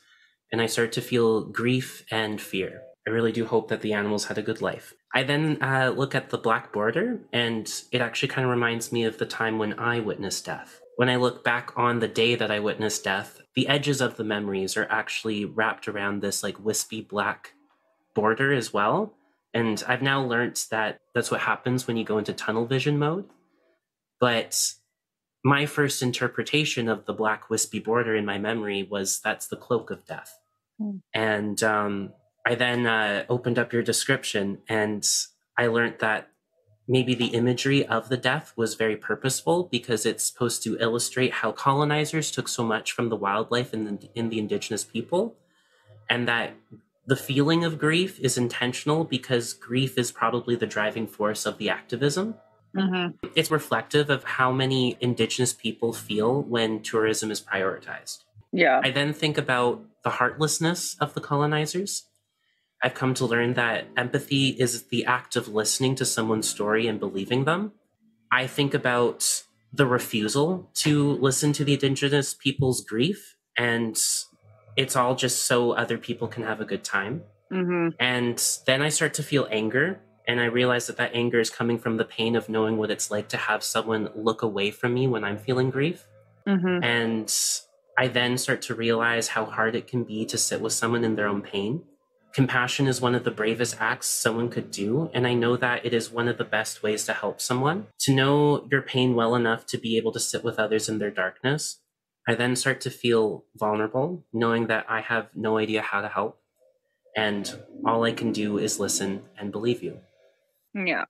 and I start to feel grief and fear. I really do hope that the animals had a good life. I then look at the black border, and it actually kind of reminds me of the time when I witnessed death. When I look back on the day that I witnessed death, the edges of the memories are actually wrapped around this like wispy black border as well. And I've now learnt that that's what happens when you go into tunnel vision mode. But my first interpretation of the black wispy border in my memory was that's the cloak of death. And I then opened up your description, and I learned that maybe the imagery of the death was very purposeful because it's supposed to illustrate how colonizers took so much from the wildlife in the Indigenous people, and that the feeling of grief is intentional because grief is probably the driving force of the activism. Mm-hmm. It's reflective of how many Indigenous people feel when tourism is prioritized. Yeah. I then think about the heartlessness of the colonizers. I've come to learn that empathy is the act of listening to someone's story and believing them. I think about the refusal to listen to the Indigenous people's grief, and it's all just so other people can have a good time. Mm-hmm. And then I start to feel anger, and I realize that anger is coming from the pain of knowing what it's like to have someone look away from me when I'm feeling grief. Mm-hmm. And I then start to realize how hard it can be to sit with someone in their own pain. Compassion is one of the bravest acts someone could do, and I know that it is one of the best ways to help someone. To know your pain well enough to be able to sit with others in their darkness, I then start to feel vulnerable, knowing that I have no idea how to help, and all I can do is listen and believe you. Yeah.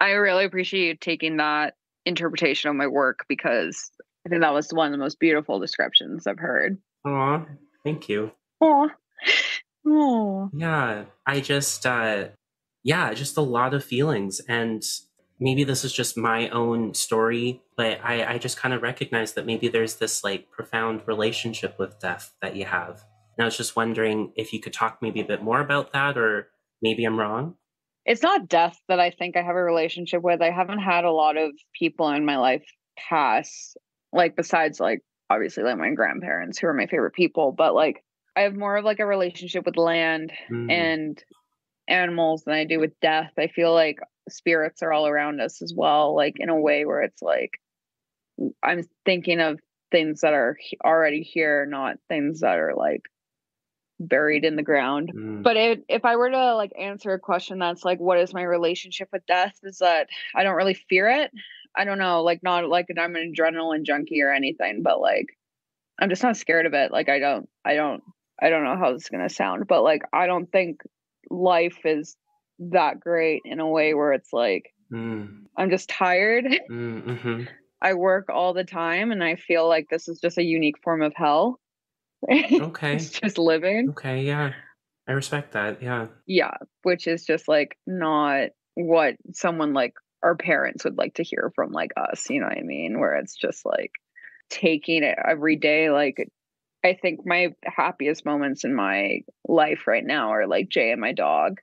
I really appreciate you taking that interpretation of my work, because I think that was one of the most beautiful descriptions I've heard. Aw, thank you. Aw. Oh. Yeah, I just, just a lot of feelings. And maybe this is just my own story, but I just kind of recognize that maybe there's this like profound relationship with death that you have. And I was just wondering if you could talk maybe a bit more about that, or maybe I'm wrong. It's not death that I think I have a relationship with. I haven't had a lot of people in my life pass, like besides like obviously like my grandparents, who are my favorite people, but like I have more of like a relationship with land and animals than I do with death. I feel like spirits are all around us as well, like in a way where it's like I'm thinking of things that are already here, not things that are like buried in the ground. But if I were to like answer a question that's like, what is my relationship with death, is that I don't really fear it. I don't know, like not like I'm an adrenaline junkie or anything, but like I'm just not scared of it. Like I don't know how this is gonna sound, but like I don't think life is that great in a way where it's like I'm just tired. I work all the time and I feel like this is just a unique form of hell. Okay. It's just living. Okay, yeah. I respect that, yeah. Yeah, which is just like not what someone like our parents would like to hear from like us, you know what I mean? Where it's just like taking it every day. Like I think my happiest moments in my life right now are like Jay and my dog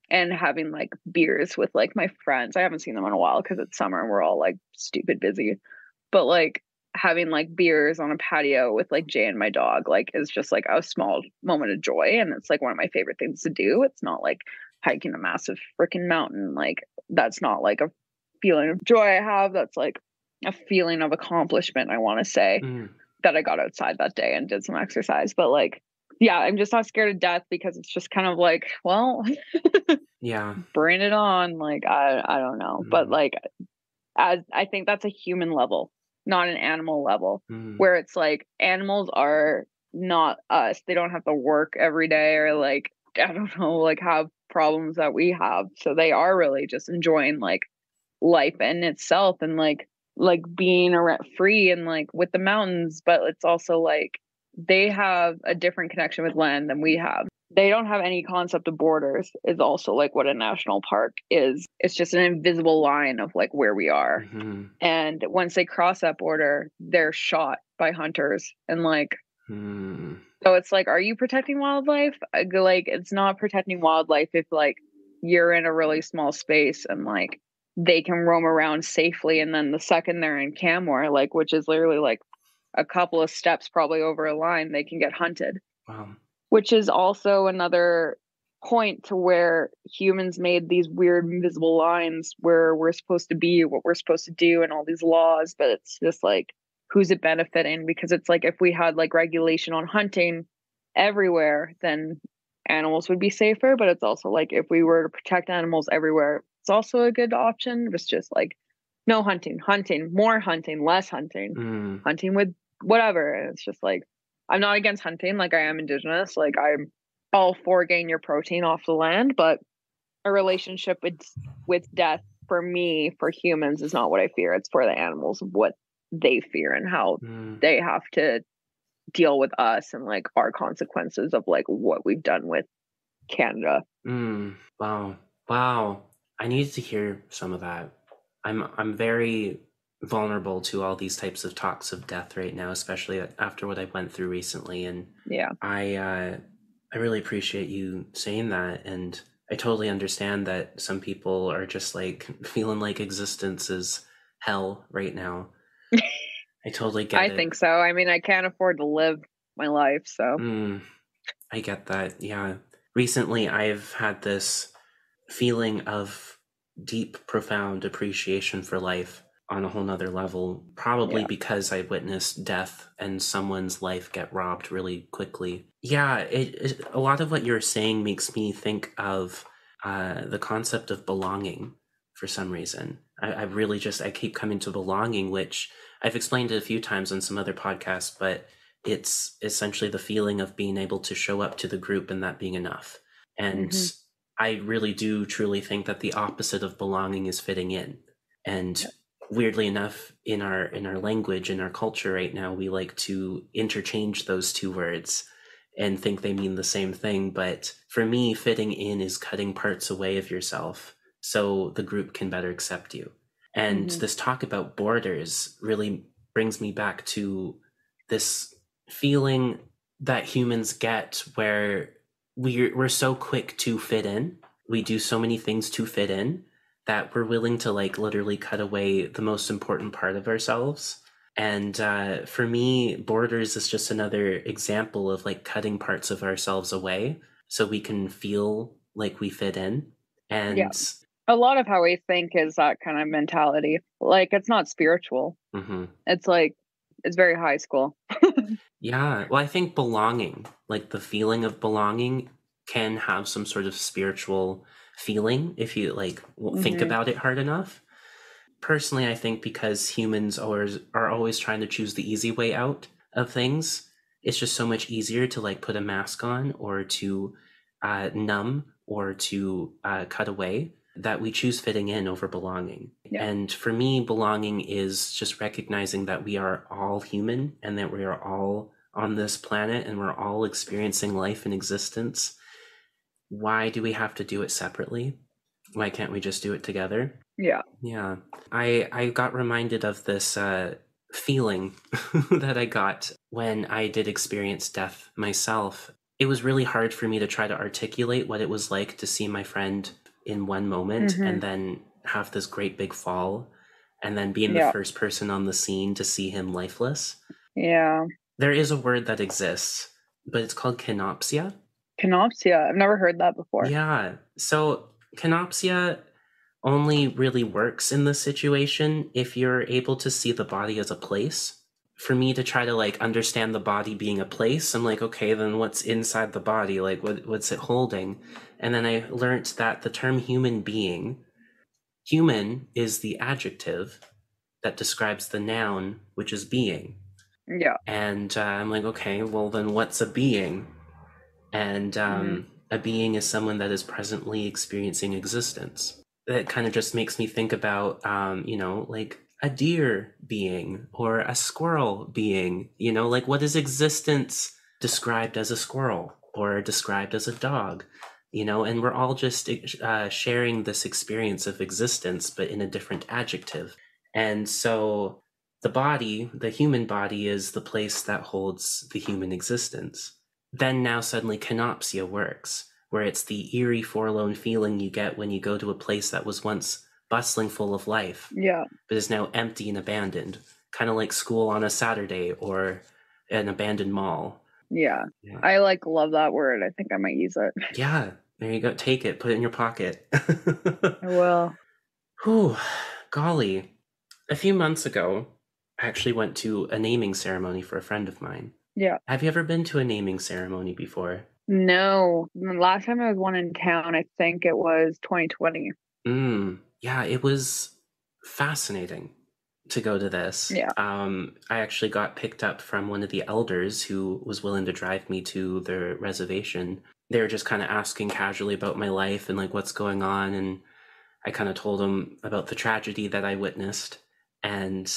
and having like beers with like my friends. I haven't seen them in a while because it's summer and we're all like stupid busy. But like having like beers on a patio with like Jay and my dog like is just like a small moment of joy, and it's like one of my favorite things to do. It's not like hiking a massive freaking mountain. Like that's not like a feeling of joy I have. That's like a feeling of accomplishment, I want to say, that I got outside that day and did some exercise. But like yeah, I'm just not scared of death because it's just kind of like, well, yeah, bring it on. Like I don't know, but like as I think that's a human level, not an animal level, where it's like animals are not us. They don't have to work every day or like I don't know, like have problems that we have. So they are really just enjoying like life in itself and like being around free and like with the mountains. But it's also like they have a different connection with land than we have. They don't have any concept of borders, is also like what a national park is. It's just an invisible line of like where we are. And once they cross that border, they're shot by hunters. And like so it's like, are you protecting wildlife? Like it's not protecting wildlife if like you're in a really small space and like they can roam around safely, and then the second they're in Camor, like which is literally like a couple of steps probably over a line, they can get hunted. Wow. Which is also another point to where humans made these weird invisible lines where we're supposed to be, what we're supposed to do, and all these laws. But it's just like, who's it benefiting? Because it's like if we had like regulation on hunting everywhere, then animals would be safer. But it's also like if we were to protect animals everywhere, it's also a good option. It's just like no hunting, more hunting, less hunting, hunting with whatever. And it's just like I'm not against hunting, like I am indigenous. Like I'm all for getting your protein off the land, but a relationship with death for me, for humans, is not what I fear. It's for the animals, what they fear and how they have to deal with us and like our consequences of like what we've done with Canada. Wow. I need to hear some of that. I'm very vulnerable to all these types of talks of death right now, especially after what I went through recently. And yeah, I really appreciate you saying that. And I totally understand that some people are just like feeling like existence is hell right now. I totally get it. I think so. I mean, I can't afford to live my life, so. I get that. Yeah. Recently, I've had this feeling of deep, profound appreciation for life. on a whole nother level, probably Yeah. because I witnessed death and someone's life get robbed really quickly. Yeah, a lot of what you're saying makes me think of the concept of belonging for some reason. I really just, I keep coming to belonging, which I've explained it a few times on some other podcasts, but it's essentially the feeling of being able to show up to the group and that being enough. And Mm-hmm. I really do truly think that the opposite of belonging is fitting in. And weirdly enough, in our language, in our culture right now, we like to interchange those two words and think they mean the same thing. But for me, fitting in is cutting parts away of yourself so the group can better accept you. And Mm-hmm. this talk about borders really brings me back to this feeling that humans get where we're so quick to fit in. We do so many things to fit in that we're willing to like literally cut away the most important part of ourselves. And for me, borders is just another example of like cutting parts of ourselves away so we can feel like we fit in. Yeah. And A lot of how we think is that kind of mentality. Like, it's not spiritual. mhm. It's like, it's very high school. Yeah, well, I think belonging, like the feeling of belonging, can have some sort of spiritual feeling if you like think Mm-hmm. about it hard enough. Personally, I think because humans are always trying to choose the easy way out of things, it's just so much easier to like put a mask on or to numb or to cut away that we choose fitting in over belonging. Yeah. And for me, belonging is just recognizing that we are all human and that we are all on this planet and we're all experiencing life and existence. Why do we have to do it separately? Why can't we just do it together? Yeah. Yeah, I got reminded of this feeling that I got when I did experience death myself. It was really hard for me to try to articulate what it was like to see my friend in one moment Mm-hmm. and then have this great big fall and then being the Yeah. first person on the scene to see him lifeless. Yeah. There is a word that exists, but it's called canopsia. Canopsia. I've never heard that before. Yeah, so canopsia only really works in this situation if you're able to see the body as a place. For me to try to like understand the body being a place, I'm like, okay, then what's inside the body? Like what's it holding? And then I learned that the term human being, human is the adjective that describes the noun, which is being. Yeah. And I'm like, okay, well then what's a being? And Mm-hmm. a being is someone that is presently experiencing existence. That kind of just makes me think about, like a deer being or a squirrel being, like what is existence described as a squirrel or described as a dog, and we're all just sharing this experience of existence, but in a different adjective. And so the human body is the place that holds the human existence. Then now suddenly canopsia works, where it's the eerie, forlorn feeling you get when you go to a place that was once bustling full of life, Yeah. but is now empty and abandoned, kind of like school on a Saturday or an abandoned mall. Yeah. Yeah. I like love that word. I think I might use it. Yeah, there you go. Take it, put it in your pocket. I will. Whew, golly. A few months ago, I actually went to a naming ceremony for a friend of mine. Yeah. Have you ever been to a naming ceremony before? No. The last time I was one in town, I think it was 2020. Yeah, it was fascinating to go to this. Yeah. I actually got picked up from one of the elders who was willing to drive me to the reservation. They were just kind of asking casually about my life and like what's going on, and I kind of told them about the tragedy that I witnessed. And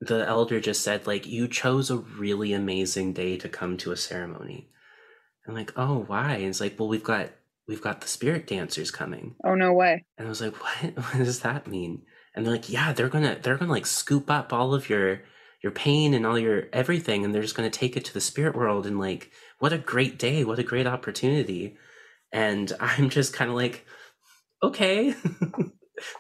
the elder just said, like, you chose a really amazing day to come to a ceremony. I'm like, oh, why? And it's like, well, we've got the spirit dancers coming. Oh, no way. And I was like, what? What does that mean? And they're like, yeah, they're gonna like scoop up all of your pain and all your everything, and they're just gonna take it to the spirit world. And like, what a great day! What a great opportunity! And I'm just kind of like, okay,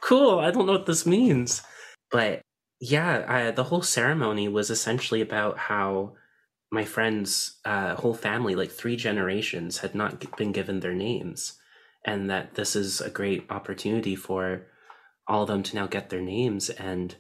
cool. I don't know what this means, but yeah, the whole ceremony was essentially about how my friend's whole family, like 3 generations, had not been given their names, and that this is a great opportunity for all of them to now get their names. And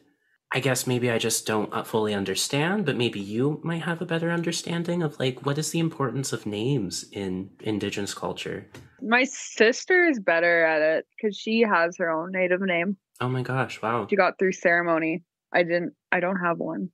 I guess maybe I just don't fully understand, but maybe you might have a better understanding of like what is the importance of names in Indigenous culture. My sister is better at it because she has her own native name. Oh my gosh, wow. She got through ceremony. I don't have one.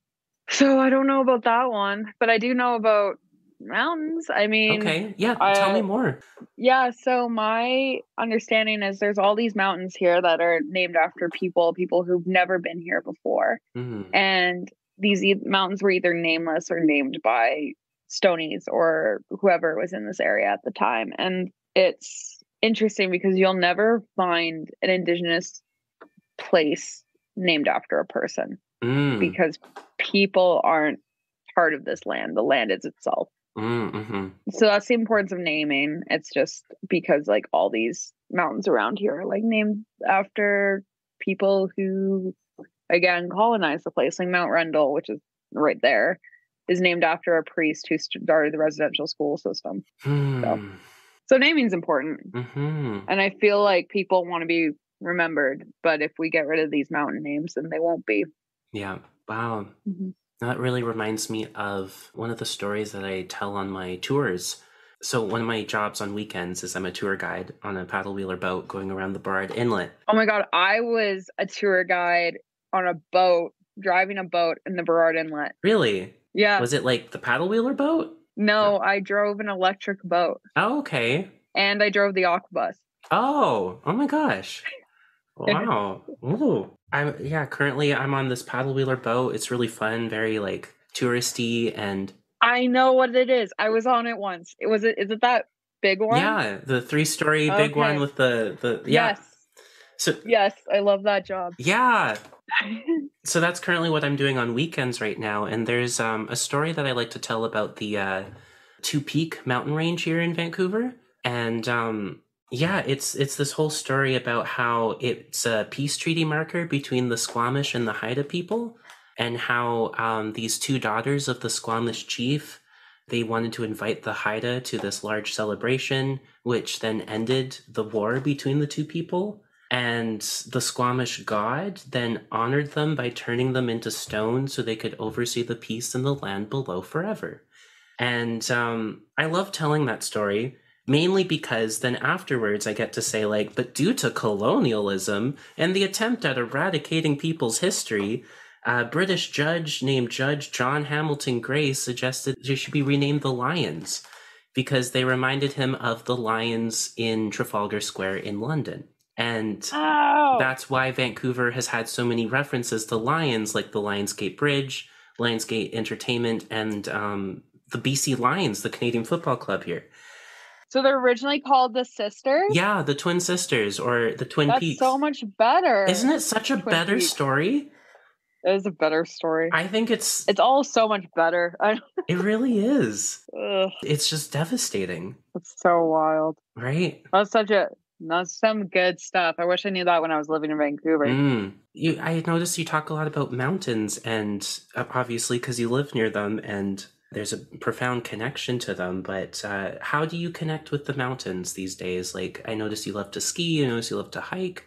So I don't know about that one, but I do know about mountains. I mean, Okay, yeah, tell me more. yeah, so my understanding is there's all these mountains here that are named after people who've never been here before. Mm. And these mountains were either nameless or named by Stonies or whoever was in this area at the time. And it's interesting because you'll never find an indigenous place named after a person because people aren't part of this land. The land is itself. Mm-hmm. So that's the importance of naming. It's just because like all these mountains around here are like named after people who again colonized the place. Like Mount Rendell, which is right there, is named after a priest who started the residential school system. So naming's important. Mm-hmm. And I feel like people want to be remembered, but if we get rid of these mountain names, then they won't be. Yeah. Wow. Mm-hmm. That really reminds me of one of the stories that I tell on my tours. So one of my jobs on weekends is I'm a tour guide on a paddle wheeler boat going around the Burrard Inlet. Oh my God. I was a tour guide on a boat, driving a boat in the Burrard Inlet. Really? Yeah. Was it like the paddle wheeler boat? No, I drove an electric boat. Oh, okay. And I drove the aquabus. Oh my gosh. Wow. Ooh. Currently I'm on this paddle wheeler boat. It's really fun, very like touristy, and I know what it is. I was on it once. Is it that big one? Yeah, the 3-story big one with the yeah. Yes. So yes, I love that job. Yeah. So that's currently what I'm doing on weekends right now, and there's a story that I like to tell about the Two Peak mountain range here in Vancouver, and it's this whole story about how it's a peace treaty marker between the Squamish and the Haida people, and how these two daughters of the Squamish chief, they wanted to invite the Haida to this large celebration, which then ended the war between the two people. And the Squamish god then honored them by turning them into stone so they could oversee the peace in the land below forever. And I love telling that story, mainly because then afterwards I get to say, like, but due to colonialism and the attempt at eradicating people's history, a British judge named Judge John Hamilton Gray suggested they should be renamed the Lions because they reminded him of the lions in Trafalgar Square in London. And that's why Vancouver has had so many references to lions, like the Lionsgate Bridge, Lionsgate Entertainment, and the BC Lions, the Canadian Football Club here. So they're originally called the Sisters? Yeah, the Twin Sisters, or the Twin Peaks. That's so much better. Isn't it such a better story? It is a better story. I think it's all so much better. It really is. Ugh. It's just devastating. It's so wild. Right? That's some good stuff. I wish I knew that when I was living in Vancouver. I noticed you talk a lot about mountains, and obviously because you live near them and there's a profound connection to them, but how do you connect with the mountains these days? Like, I noticed you love to ski, I noticed you love to hike.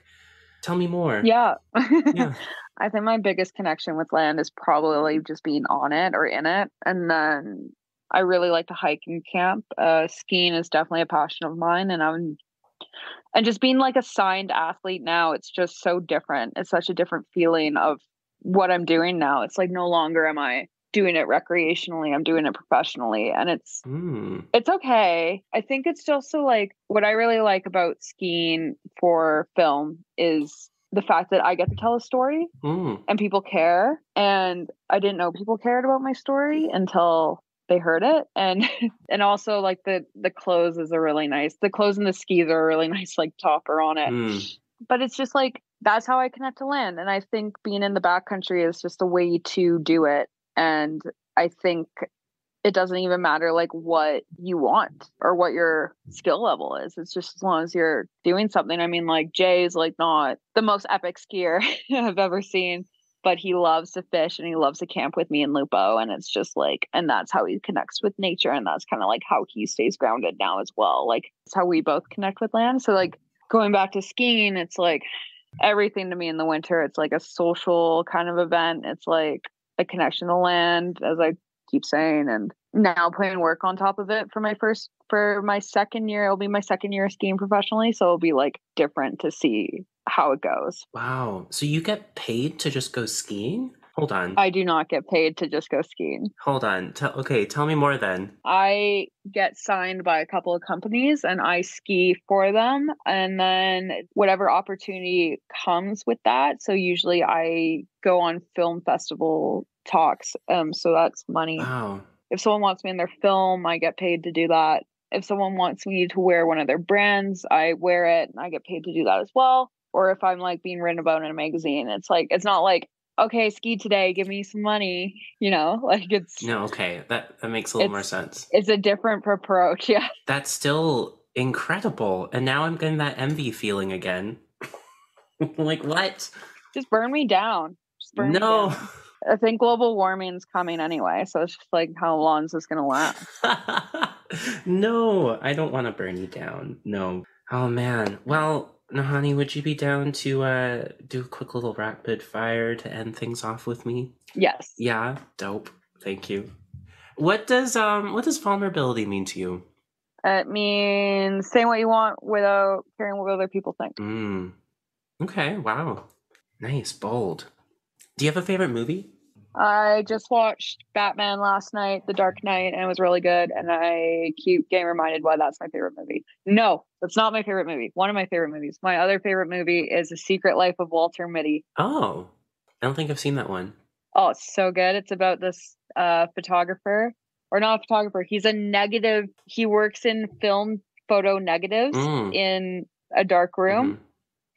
Tell me more. Yeah. I think my biggest connection with land is probably just being on it or in it. And then I really like to hike and camp. Skiing is definitely a passion of mine, and just being like a signed athlete now, it's just so different. It's such a different feeling of what I'm doing now. It's like no longer am I doing it recreationally, I'm doing it professionally, and it's okay. I think it's just so like what I really like about skiing for film is the fact that I get to tell a story and people care. And I didn't know people cared about my story until they heard it. And also like the clothes is the clothes and the skis are a really nice like topper on it. But it's just like that's how I connect to land. And I think being in the backcountry is just a way to do it. And I think it doesn't even matter like what you want or what your skill level is. It's just as long as you're doing something. I mean, like Jay is like not the most epic skier I've ever seen, but he loves to fish and he loves to camp with me in Lupo. And it's just like, and that's how he connects with nature. And that's kind of like how he stays grounded now as well. Like it's how we both connect with land. So like going back to skiing, it's like, everything to me in the winter. It's like a social kind of event. It's like a connection to land, as I keep saying, and now putting work on top of it for my second year. It'll be my second year skiing professionally, so it'll be like different to see how it goes. Wow. So you get paid to just go skiing? Hold on. I do not get paid to just go skiing. Hold on. Okay, tell me more then. I get signed by a couple of companies and I ski for them. And then whatever opportunity comes with that. So usually I go on film festival talks. So that's money. Wow. If someone wants me in their film, I get paid to do that. If someone wants me to wear one of their brands, I wear it and I get paid to do that as well. Or if I'm like being written about in a magazine, it's not like, okay, ski today, give me some money, like it's... No, okay, that makes a little more sense. It's a different approach, yeah. That's still incredible. And now I'm getting that envy feeling again. Like, what? Just burn me down. Me down. I think global warming's coming anyway, so it's just like, how long is this going to last? No, I don't want to burn you down. No. Oh, man. Well, Nahanni, would you be down to do a quick little rapid fire to end things off with me? Yes. Yeah, dope. Thank you. What does vulnerability mean to you? It means saying what you want without caring what other people think. Okay, wow. Nice, bold. Do you have a favorite movie? I just watched Batman last night, The Dark Knight, and it was really good. And I keep getting reminded why that's my favorite movie. No, that's not my favorite movie. One of my favorite movies. My other favorite movie is The Secret Life of Walter Mitty. Oh, I don't think I've seen that one. Oh, it's so good. It's about this photographer, or not a photographer. He's a negative. He works in film photo negatives in a dark room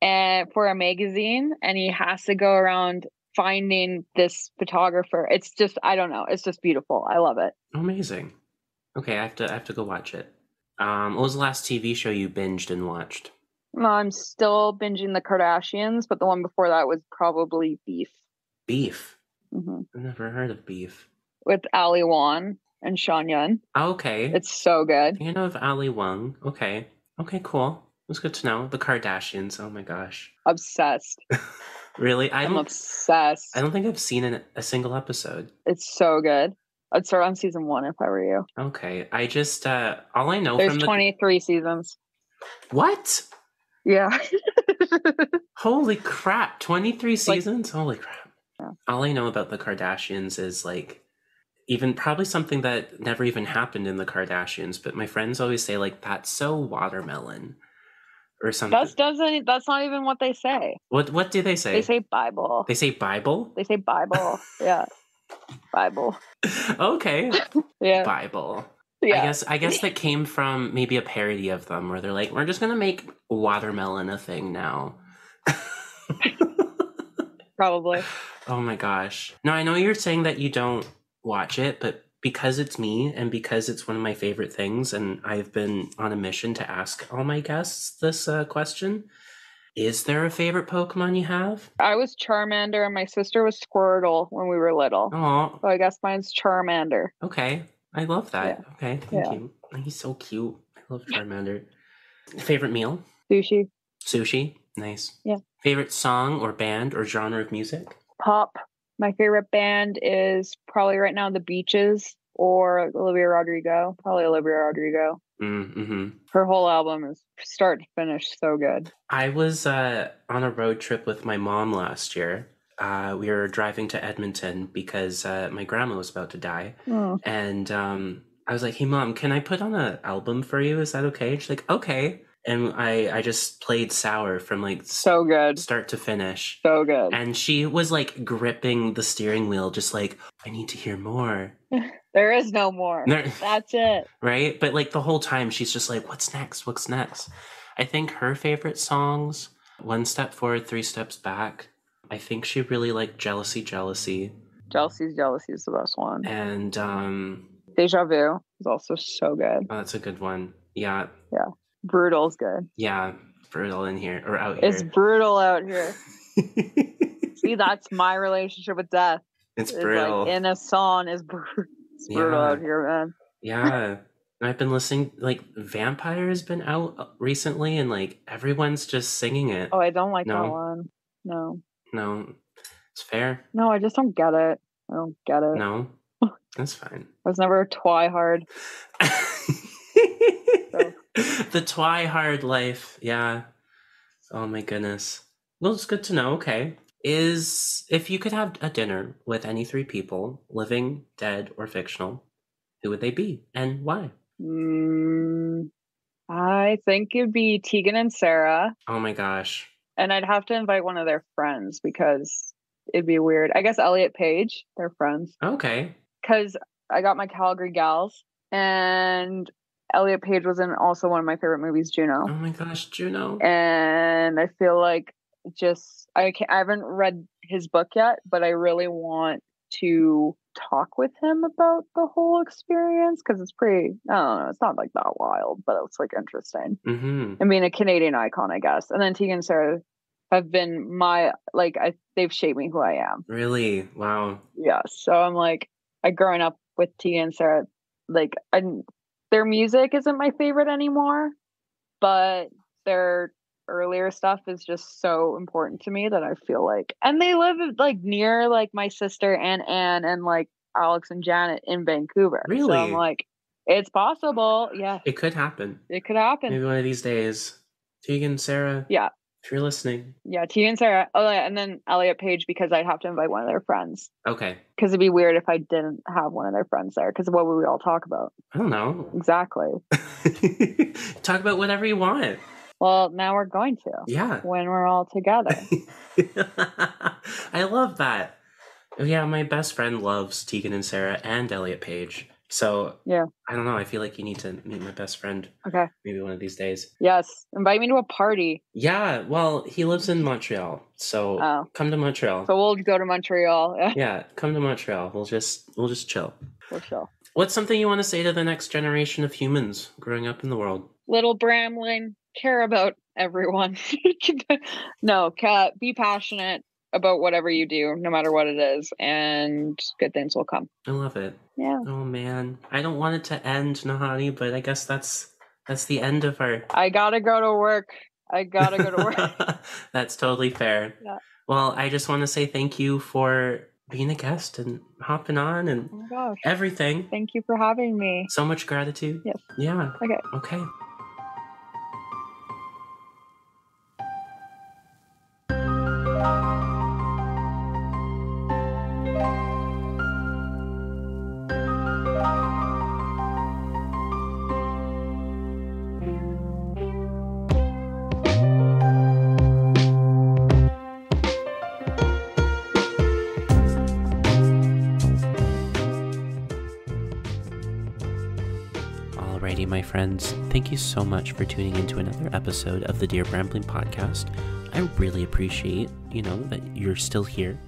and for a magazine, and he has to go around finding this photographer. It's just, I don't know. It's just beautiful. I love it. Amazing. Okay, I have to go watch it. What was the last TV show you binged and watched? I'm still binging The Kardashians, but the one before that was probably Beef. Beef? I've never heard of Beef. With Ali Wong and Sean Yun. Okay. It's so good. You know of Ali Wong. Okay. Okay, cool. It was good to know. The Kardashians. Oh my gosh. Obsessed. Really? I'm obsessed. I don't think I've seen a single episode. It's so good. I'd start on season 1 if I were you. Okay. I just, all I know There's 23 seasons. What? Yeah. Holy crap. 23 seasons? Holy crap. Yeah. All I know about the Kardashians is like, even probably something that never even happened in the Kardashians, but my friends always say like, that's so watermelon. Or something. That's not even what they say. What do they say? They say Bible. They say Bible? They say Bible. Yeah. Bible. Okay. Yeah. Bible. Yeah. I guess that came from maybe a parody of them where they're like, we're just gonna make watermelon a thing now. Probably. Oh my gosh. No, I know you're saying that you don't watch it, but because it's me and because it's one of my favorite things, and I've been on a mission to ask all my guests this question, is there a favorite Pokemon you have? I was Charmander and my sister was Squirtle when we were little. Oh. So I guess mine's Charmander. Okay. I love that. Yeah. Okay, thank you. He's so cute. I love Charmander. Favorite meal? Sushi. Sushi? Nice. Yeah. Favorite song or band or genre of music? Pop. My favorite band is probably right now The Beaches or Olivia Rodrigo. Probably Olivia Rodrigo. Her whole album is start to finish so good. I was on a road trip with my mom last year. We were driving to Edmonton because my grandma was about to die. And I was like, hey, Mom, can I put on an album for you? Is that okay? And she's like, okay. And I just played Sour from like so good start to finish. So good. And she was like gripping the steering wheel, just like, I need to hear more. There is no more. That's it. Right? But like the whole time she's just like, what's next? What's next? I think her favorite songs, One Step Forward, Three Steps Back. I think she really liked Jealousy, Jealousy. Jealousy is the best one. And Deja Vu is also so good. Oh, that's a good one. Yeah. Yeah. Brutal's good. Yeah. Brutal in here or out here. It's brutal out here. See, that's my relationship with death. It's brutal. Like in a song is brutal out here, man. Yeah. I've been listening, like, Vampire has been out recently, and, like, everyone's just singing it. Oh, I don't like that No, one. No. no, it's fair. No, I just don't get it. I don't get it. No, that's fine. I was never a twihard. So. The Twihard life, yeah. Oh my goodness. Well, it's good to know. Okay. If you could have a dinner with any three people, living, dead, or fictional, who would they be and why? I think it'd be Tegan and Sarah. Oh my gosh. And I'd have to invite one of their friends because it'd be weird. I guess Elliot Page, they're friends. Okay. Because I got my Calgary gals, and Elliot Page was in also one of my favorite movies, Juno. Oh my gosh, Juno. And I feel like I haven't read his book yet, but I really want to talk with him about the whole experience because it's pretty, I don't know, it's not like that wild, but it's like interesting. Mm-hmm. I mean, a Canadian icon, I guess. And then Tegan and Sarah have been they've shaped me who I am. Really? Wow. Yeah. So I'm like, I growing up with Tegan and Sarah, like, their music isn't my favorite anymore, but their earlier stuff is just so important to me that I feel like, and they live like near like my sister and Anne and like Alex and Janet in Vancouver. Really? So I'm like, it's possible. Yeah. It could happen. It could happen. Maybe one of these days. Tegan, Sarah. Yeah. If you're listening. Yeah, Tegan and Sarah. Oh, yeah, and then Elliot Page because I'd have to invite one of their friends. Okay. Because it'd be weird if I didn't have one of their friends there. Because what would we all talk about? I don't know. Exactly. Talk about whatever you want. Well, now we're going to. Yeah. When we're all together. I love that. Yeah, my best friend loves Tegan and Sarah and Elliot Page. So, yeah. I don't know. I feel like you need to meet my best friend. Okay. Maybe one of these days. Yes. Invite me to a party. Yeah. Well, he lives in Montreal. So, come to Montreal. So, we'll go to Montreal. Yeah. Come to Montreal. We'll just chill. We'll chill. What's something you want to say to the next generation of humans growing up in the world? Little Bramlin, care about everyone. No, be passionate about whatever you do, no matter what it is, and good things will come. I love it. Yeah. Oh man, I don't want it to end, Nahanni, but I guess that's the end of our. I gotta go to work. That's totally fair. Yeah. Well, I just want to say thank you for being a guest and hopping on and everything. Thank you for having me. So much gratitude. Yes. Yeah. Okay. Alrighty, my friends, thank you so much for tuning into another episode of the Dear Brambling podcast. I really appreciate, that you're still here.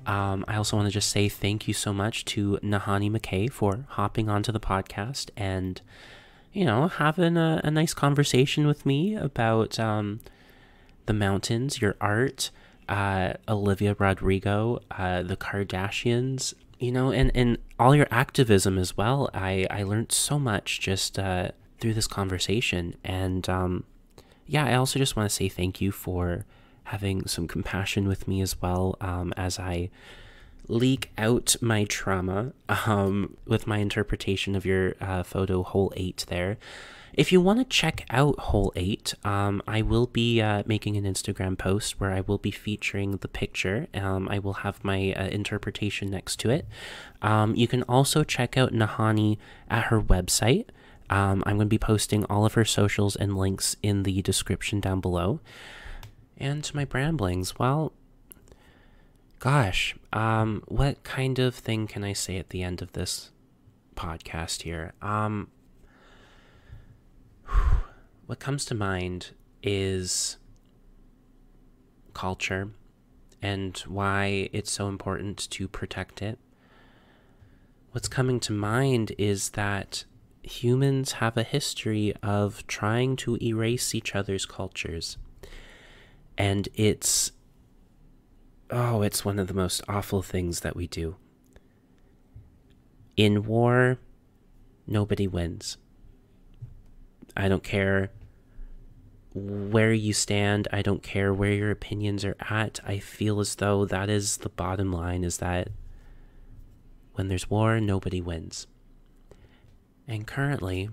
I also want to just say thank you so much to Nahanni McKay for hopping onto the podcast and, having a nice conversation with me about the mountains, your art, Olivia Rodrigo, the Kardashians, and all your activism as well. I learned so much just through this conversation. And I also just want to say thank you for having some compassion with me as well, as I leak out my trauma with my interpretation of your photo Hole 8 there. If you want to check out Hole 8, I will be making an Instagram post where I will be featuring the picture. I will have my interpretation next to it. You can also check out Nahanni at her website. I'm going to be posting all of her socials and links in the description down below. And my bramblings, well, gosh, what kind of thing can I say at the end of this podcast here? What comes to mind is culture and why it's so important to protect it. What's coming to mind is that humans have a history of trying to erase each other's cultures. And it's one of the most awful things that we do. In war, nobody wins. I don't care where you stand. I don't care where your opinions are at. I feel as though that is the bottom line, is that when there's war, nobody wins. And currently,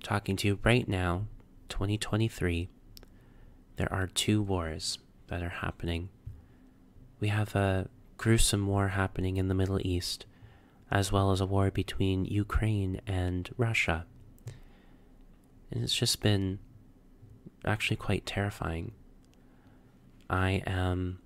talking to you right now, 2023, there are 2 wars that are happening. We have a gruesome war happening in the Middle East, as well as a war between Ukraine and Russia. And it's just been actually quite terrifying. I am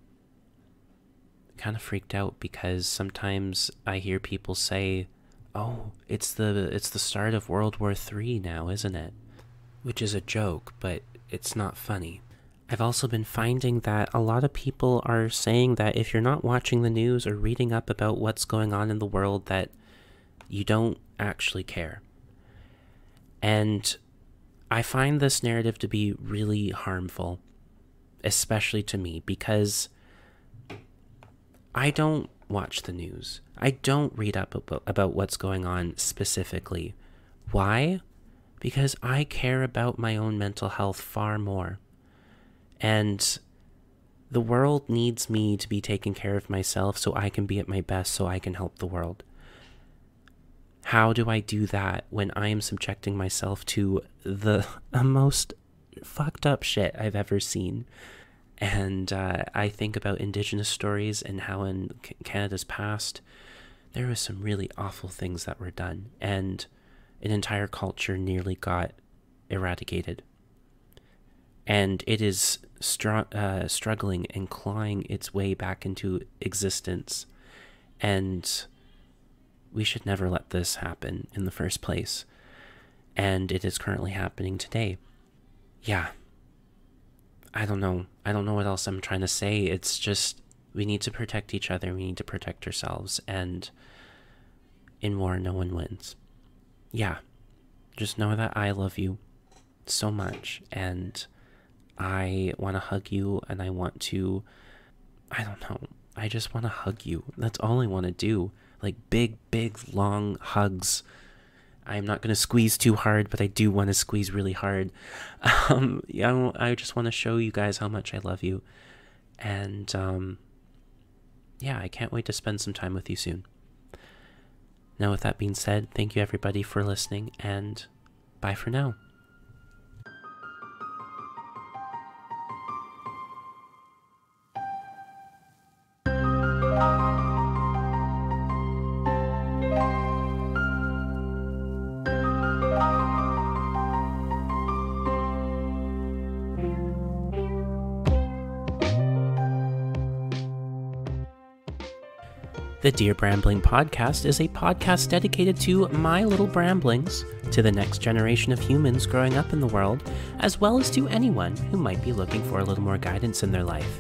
kind of freaked out because sometimes I hear people say, "Oh, it's the start of World War III now, isn't it?" Which is a joke, but it's not funny. I've also been finding that a lot of people are saying that if you're not watching the news or reading up about what's going on in the world, that you don't actually care. And I find this narrative to be really harmful, especially to me, because I don't watch the news. I don't read up about what's going on specifically. Why? Because I care about my own mental health far more. And the world needs me to be taking care of myself so I can be at my best, so I can help the world. How do I do that when I am subjecting myself to the most fucked up shit I've ever seen? And I think about Indigenous stories and how in Canada's past, there was some really awful things that were done, and an entire culture nearly got eradicated. And it is struggling and clawing its way back into existence. And we should never let this happen in the first place. And it is currently happening today. Yeah. I don't know what else I'm trying to say. It's just, we need to protect each other. We need to protect ourselves. And in war, no one wins. Yeah. Just know that I love you so much. And I want to hug you, and I want to, I don't know, I just want to hug you. That's all I want to do. Like big, long hugs. I'm not going to squeeze too hard, but I do want to squeeze really hard. Yeah, I just want to show you guys how much I love you. And yeah, I can't wait to spend some time with you soon. Now, with that being said, thank you everybody for listening, and bye for now. The Dear Brambling Podcast is a podcast dedicated to my little bramblings, to the next generation of humans growing up in the world, as well as to anyone who might be looking for a little more guidance in their life.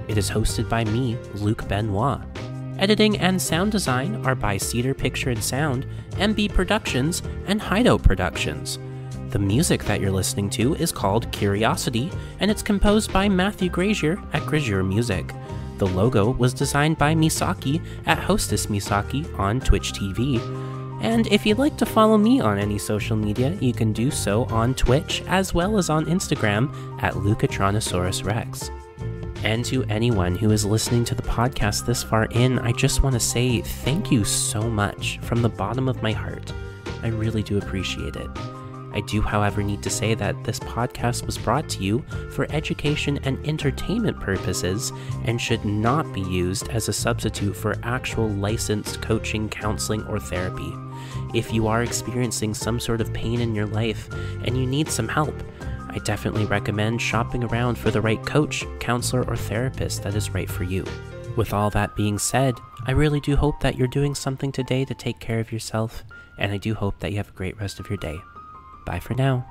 It is hosted by me, Luc Benoit. Editing and sound design are by Cedar Picture and Sound, MB Productions, and Hideout Productions. The music that you're listening to is called Curiosity, and it's composed by Matthew Grazier at Grazier Music. The logo was designed by Misaki at Hostess Misaki on Twitch TV. And if you'd like to follow me on any social media, you can do so on Twitch as well as on Instagram at Lucatronosaurus Rex. And to anyone who is listening to the podcast this far in, I just want to say thank you so much from the bottom of my heart. I really do appreciate it. I do, however, need to say that this podcast was brought to you for education and entertainment purposes and should not be used as a substitute for actual licensed coaching, counseling, or therapy. If you are experiencing some sort of pain in your life and you need some help, I definitely recommend shopping around for the right coach, counselor, or therapist that is right for you. With all that being said, I really do hope that you're doing something today to take care of yourself, and I do hope that you have a great rest of your day. Bye for now.